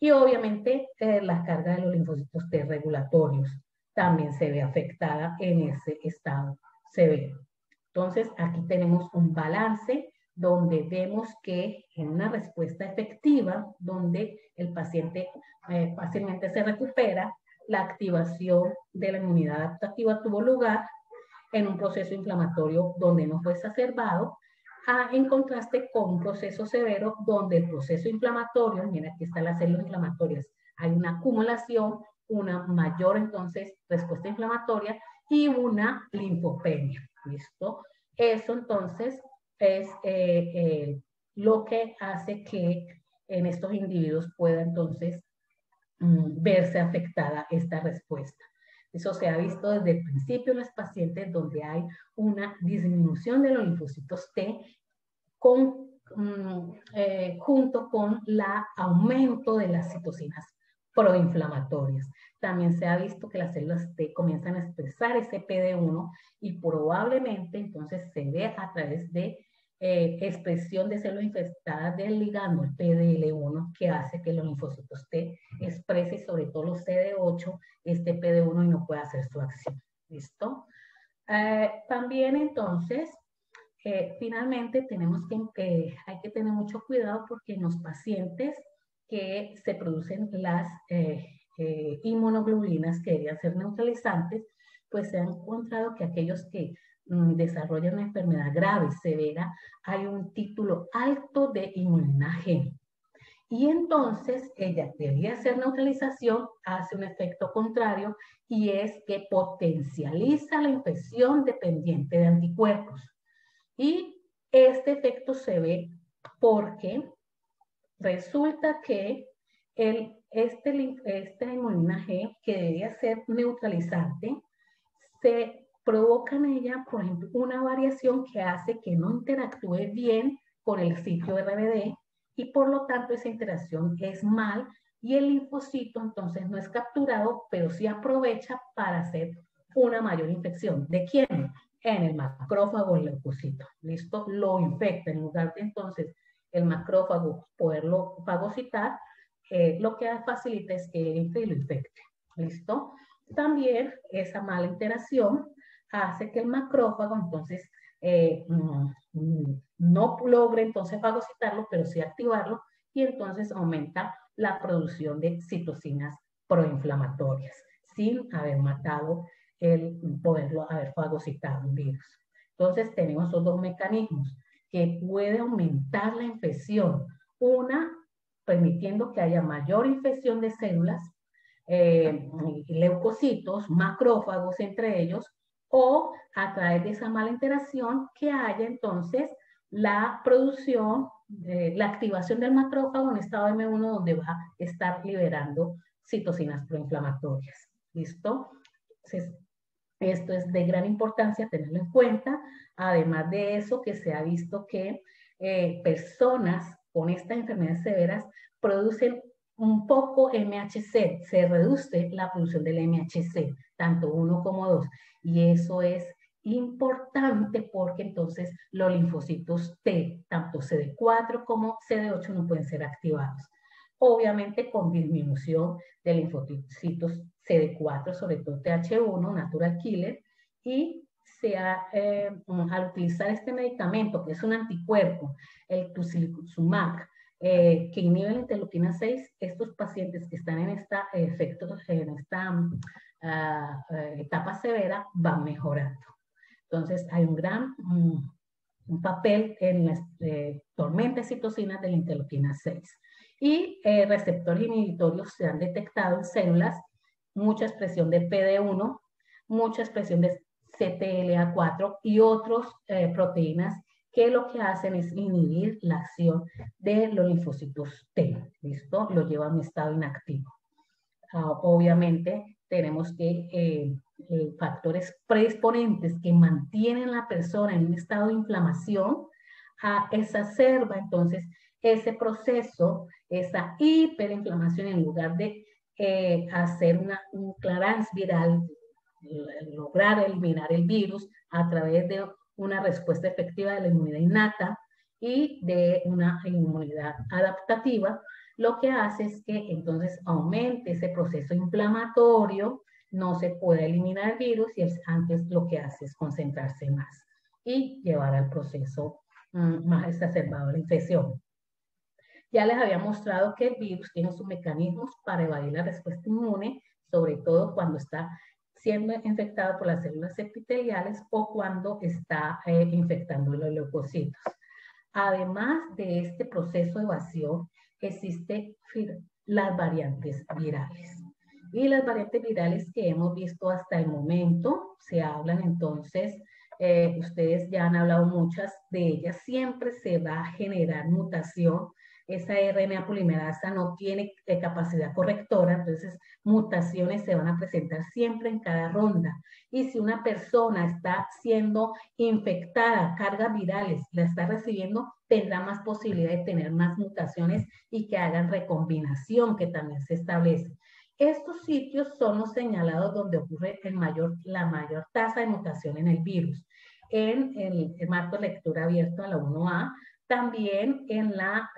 y obviamente la carga de los linfocitos T regulatorios también se ve afectada en ese estado severo. Entonces, aquí tenemos un balance donde vemos que en una respuesta efectiva, donde el paciente fácilmente se recupera, la activación de la inmunidad adaptativa tuvo lugar en un proceso inflamatorio donde no fue exacerbado, en contraste con un proceso severo donde el proceso inflamatorio, mira, aquí están las células inflamatorias, hay una acumulación, una mayor entonces respuesta inflamatoria y una linfopenia. ¿Listo? Eso entonces es lo que hace que en estos individuos pueda entonces verse afectada esta respuesta. Eso se ha visto desde el principio en los pacientes donde hay una disminución de los linfocitos T junto con el aumento de las citocinas proinflamatorias. También se ha visto que las células T comienzan a expresar ese PD1 y probablemente entonces se ve a través de expresión de células infectadas del ligando, el PDL1, que hace que los linfocitos T expresen, sobre todo los CD8, este PD1 y no pueda hacer su acción. ¿Listo? También entonces, finalmente tenemos hay que tener mucho cuidado porque en los pacientes que se producen las inmunoglobulinas que deberían ser neutralizantes, pues se ha encontrado que aquellos que desarrollan una enfermedad grave, severa, hay un título alto de inmunina G. Y entonces ella debería hacer neutralización, hace un efecto contrario, y es que potencializa la infección dependiente de anticuerpos. Y este efecto se ve porque resulta que esta inmunina G, que debería ser neutralizante, se provoca en ella, por ejemplo, una variación que hace que no interactúe bien con el sitio RBD, y por lo tanto esa interacción es mal, y el linfocito entonces no es capturado, pero sí aprovecha para hacer una mayor infección. ¿De quién? En el macrófago, el leucocito. ¿Listo? Lo infecta. En lugar de entonces el macrófago poderlo fagocitar, lo que facilita es que entre y lo infecte. ¿Listo? También esa mala interacción hace que el macrófago entonces no logre entonces fagocitarlo, pero sí activarlo, y entonces aumenta la producción de citocinas proinflamatorias sin haber matado poderlo haber fagocitado un virus. Entonces tenemos esos dos mecanismos que puede aumentar la infección. Una, permitiendo que haya mayor infección de células, leucocitos, macrófagos entre ellos, o a través de esa mala interacción que haya entonces la producción, la activación del macrófago en estado M1 donde va a estar liberando citocinas proinflamatorias. ¿Listo? Entonces, esto es de gran importancia tenerlo en cuenta. Además de eso, que se ha visto que personas con estas enfermedades severas producen un poco MHC, se reduce la producción del MHC, tanto 1 como 2, y eso es importante porque entonces los linfocitos T, tanto CD4 como CD8 no pueden ser activados. Obviamente con disminución de linfocitos CD4, sobre todo TH1, natural killer, y al utilizar este medicamento, que es un anticuerpo, el tocilizumab, que inhibe la interleuquina 6, estos pacientes que están en esta etapa severa van mejorando. Entonces hay un gran un papel en las tormentas citocinas de la interleuquina 6. Y receptores inhibitorios se han detectado en células, mucha expresión de PD1, mucha expresión de CTLA4 y otras proteínas que lo que hacen es inhibir la acción de los linfocitos T, ¿listo? Lo llevan a un estado inactivo. Obviamente tenemos que factores predisponentes que mantienen a la persona en un estado de inflamación, exacerba entonces ese proceso, esa hiperinflamación, en lugar de hacer un clearance viral, lograr eliminar el virus a través de una respuesta efectiva de la inmunidad innata y de una inmunidad adaptativa, lo que hace es que entonces aumente ese proceso inflamatorio, no se puede eliminar el virus y antes lo que hace es concentrarse más y llevar al proceso más exacerbado de la infección. Ya les había mostrado que el virus tiene sus mecanismos para evadir la respuesta inmune, sobre todo cuando está siendo infectado por las células epiteliales o cuando está infectando los leucocitos. Además de este proceso de evasión, existen las variantes virales. Y las variantes virales que hemos visto hasta el momento, se hablan entonces, ustedes ya han hablado muchas de ellas, siempre se va a generar mutación. Esa RNA polimerasa no tiene capacidad correctora, entonces mutaciones se van a presentar siempre en cada ronda. Y si una persona está siendo infectada, cargas virales, la está recibiendo, tendrá más posibilidad de tener más mutaciones y que hagan recombinación, que también se establece. Estos sitios son los señalados donde ocurre la mayor tasa de mutación en el virus. En el marco de lectura abierto a la 1A, también en la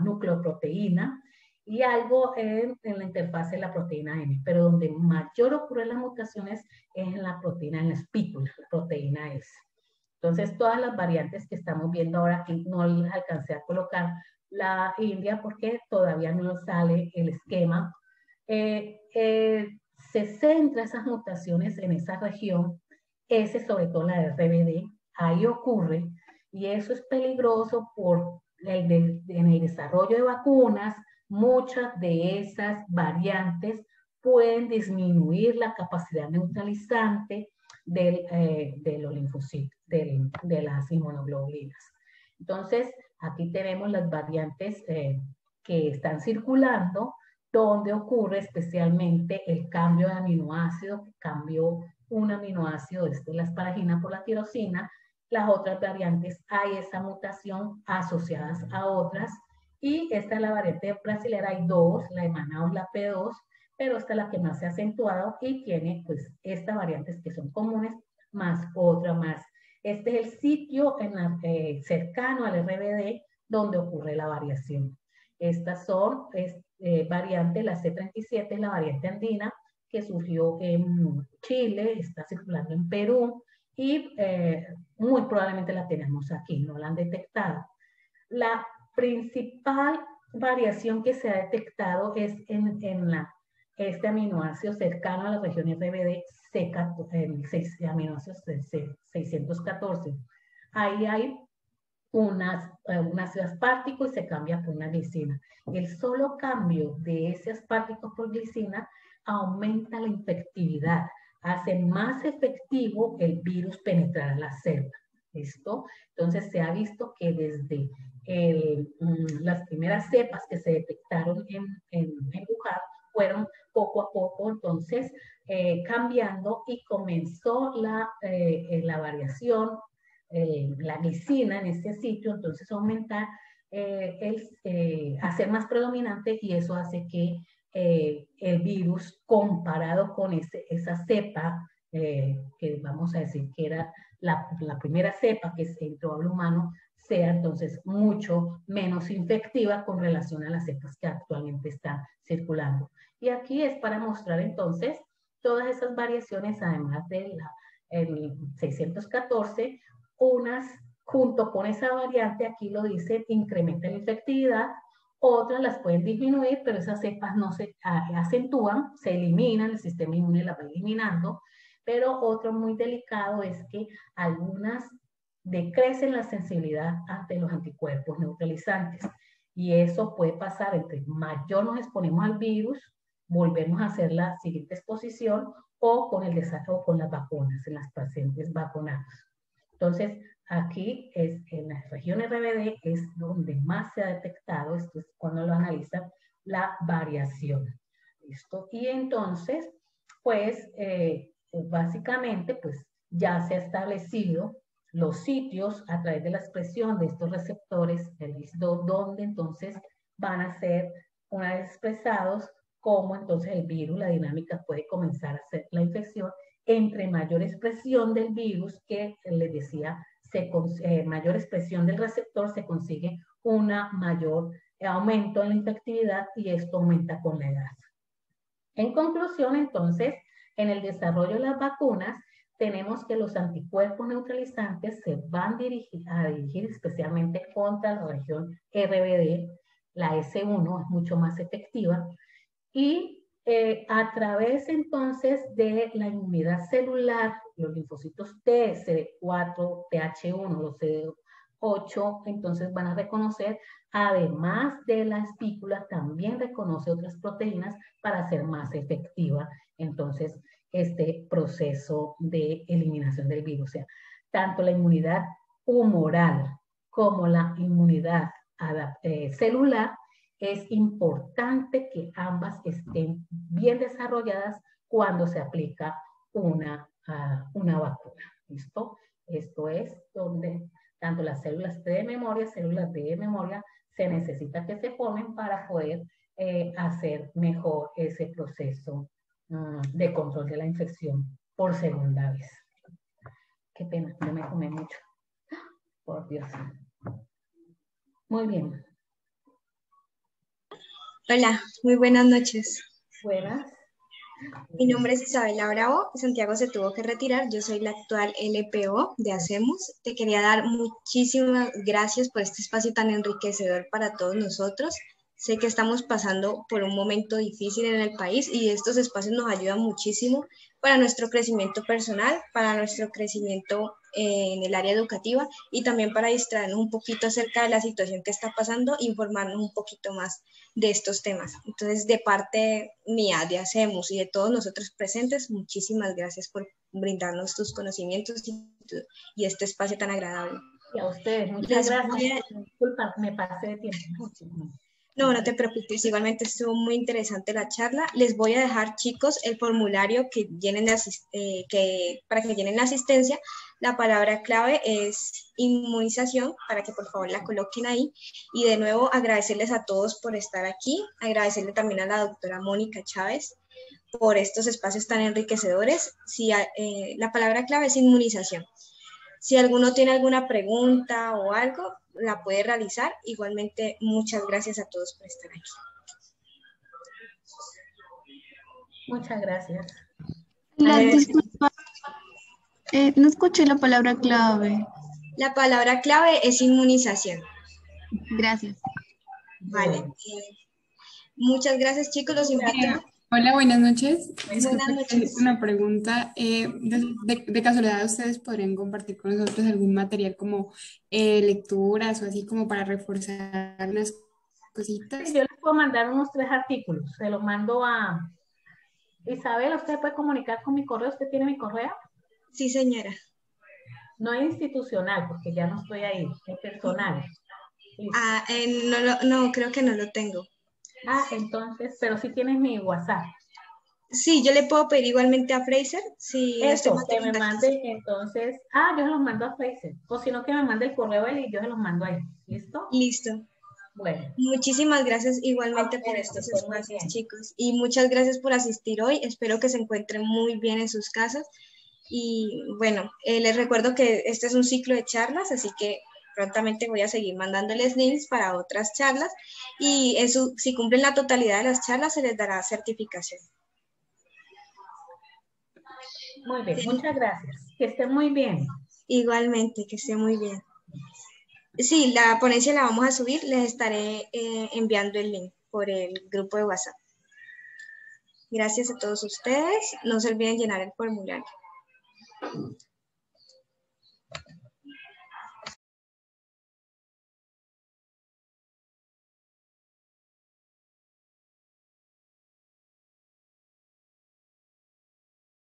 nucleoproteína y algo en la interfase de la proteína M, pero donde mayor ocurren las mutaciones es en la proteína, en la espícula, la proteína S. Entonces, todas las variantes que estamos viendo ahora, aquí no las alcancé a colocar la India porque todavía no sale el esquema. Se centra esas mutaciones en esa región, ese sobre todo la de RBD, ahí ocurre, y eso es peligroso en el desarrollo de vacunas. Muchas de esas variantes pueden disminuir la capacidad neutralizante de los linfocitos, de las inmunoglobulinas. Entonces, aquí tenemos las variantes que están circulando, donde ocurre especialmente el cambio de aminoácido, cambió un aminoácido de la asparagina por la tirosina. Las otras variantes hay esa mutación asociadas a otras, y esta es la variante brasilera, hay dos, la de Manaus, la P2, pero esta es la que más se ha acentuado y tiene pues estas variantes que son comunes, más otra más. Este es el sitio cercano al RBD donde ocurre la variación. Estas son variantes, la C37 es la variante andina que surgió en Chile, está circulando en Perú y muy probablemente la tenemos aquí, no la han detectado. La principal variación que se ha detectado es en este aminoácido cercano a la región RBD, el aminoácido 614. Ahí hay un ácido aspartico y se cambia por una glicina. El solo cambio de ese aspartico por glicina aumenta la infectividad, hace más efectivo el virus penetrar a la célula. ¿Listo? Entonces se ha visto que desde las primeras cepas que se detectaron en Wuhan fueron poco a poco entonces cambiando, y comenzó la variación la glicina en este sitio, entonces aumenta hacer más predominante y eso hace que el virus comparado con esa cepa, que vamos a decir que era la primera cepa que entró al humano, sea entonces mucho menos infectiva con relación a las cepas que actualmente están circulando. Y aquí es para mostrar entonces todas esas variaciones, además de el 614, unas junto con esa variante, aquí lo dice, incrementa la infectividad, otras las pueden disminuir, pero esas cepas no se acentúan, se eliminan, el sistema inmune las va eliminando, pero otro muy delicado es que algunas decrecen la sensibilidad ante los anticuerpos neutralizantes. Y eso puede pasar entre mayor nos exponemos al virus, volvemos a hacer la siguiente exposición o con el desarrollo con las vacunas en las pacientes vacunadas. Entonces, aquí es en la región RBD es donde más se ha detectado, esto es cuando lo analizan, la variación. ¿Listo? Y entonces, pues, básicamente, pues, ya se ha establecido los sitios a través de la expresión de estos receptores del IS2, donde entonces van a ser, una vez expresados, cómo entonces el virus, la dinámica puede comenzar a hacer la infección entre mayor expresión del virus, que les decía, mayor expresión del receptor, se consigue una mayor aumento en la infectividad y esto aumenta con la edad. En conclusión, entonces, en el desarrollo de las vacunas, tenemos que los anticuerpos neutralizantes se van a dirigir especialmente contra la región RBD, la S1 es mucho más efectiva, y a través entonces de la inmunidad celular, los linfocitos T, CD4, TH1, los CD8, entonces van a reconocer, además de la espícula, también reconoce otras proteínas para hacer más efectiva entonces este proceso de eliminación del virus. O sea, tanto la inmunidad humoral como la inmunidad celular, es importante que ambas estén bien desarrolladas cuando se aplica una vacuna. ¿Listo? Esto es donde tanto las células T de memoria, células B de memoria, se necesita que se formen para poder hacer mejor ese proceso de control de la infección por segunda vez. Qué pena, yo me comí mucho. Por Dios. Muy bien. Hola, muy buenas noches. Buenas. Mi nombre es Isabela Bravo, Santiago se tuvo que retirar, yo soy la actual LPO de Hacemos. Te quería dar muchísimas gracias por este espacio tan enriquecedor para todos nosotros. Sé que estamos pasando por un momento difícil en el país y estos espacios nos ayudan muchísimo para nuestro crecimiento personal, para nuestro crecimiento en el área educativa y también para distraernos un poquito acerca de la situación que está pasando, informarnos un poquito más de estos temas. Entonces, de parte mía, de Hacemos y de todos nosotros presentes, muchísimas gracias por brindarnos tus conocimientos y este espacio tan agradable. Y a ustedes, muchas gracias. Disculpa, me pasé de tiempo. No, no te preocupes, igualmente estuvo muy interesante la charla. Les voy a dejar, chicos, el formulario que llenen para que llenen la asistencia. La palabra clave es inmunización, para que por favor la coloquen ahí. Y de nuevo, agradecerles a todos por estar aquí, agradecerle también a la doctora Mónica Chávez por estos espacios tan enriquecedores. La palabra clave es inmunización. Si alguno tiene alguna pregunta o algo, la puede realizar. Igualmente, muchas gracias a todos por estar aquí. Muchas gracias. Disculpa, no escuché la palabra clave. La palabra clave es inmunización. Gracias. Vale. Muchas gracias, chicos. Los invito. Hola, buenas noches. Buenas noches. Una pregunta. De casualidad, ¿ustedes podrían compartir con nosotros algún material como lecturas o así como para reforzar unas cositas? Yo les puedo mandar unos 3 artículos. Se los mando a Isabel. ¿Usted puede comunicar con mi correo? ¿Usted tiene mi correo? Sí, señora. No es institucional, porque ya no estoy ahí. Es personal. No, creo que no lo tengo. Entonces, pero sí tienes mi WhatsApp. Sí, yo le puedo pedir igualmente a Fraser si este Eso, que me material. mande entonces, yo se los mando a Fraser, o si no que me mande el correo él y yo se los mando ahí, ¿listo? Listo. Bueno, Muchísimas gracias a igualmente por ustedes, que estos estén muy espacios, bien. chicos. Y muchas gracias por asistir hoy. Espero que se encuentren muy bien en sus casas. Y bueno, les recuerdo que este es un ciclo de charlas, así que prontamente voy a seguir mandándoles links para otras charlas. Y eso, si cumplen la totalidad de las charlas, se les dará certificación. Muy bien, muchas gracias, que estén muy bien. Igualmente, que esté muy bien. Sí, la ponencia la vamos a subir, les estaré enviando el link por el grupo de WhatsApp. Gracias a todos ustedes. No se olviden llenar el formulario.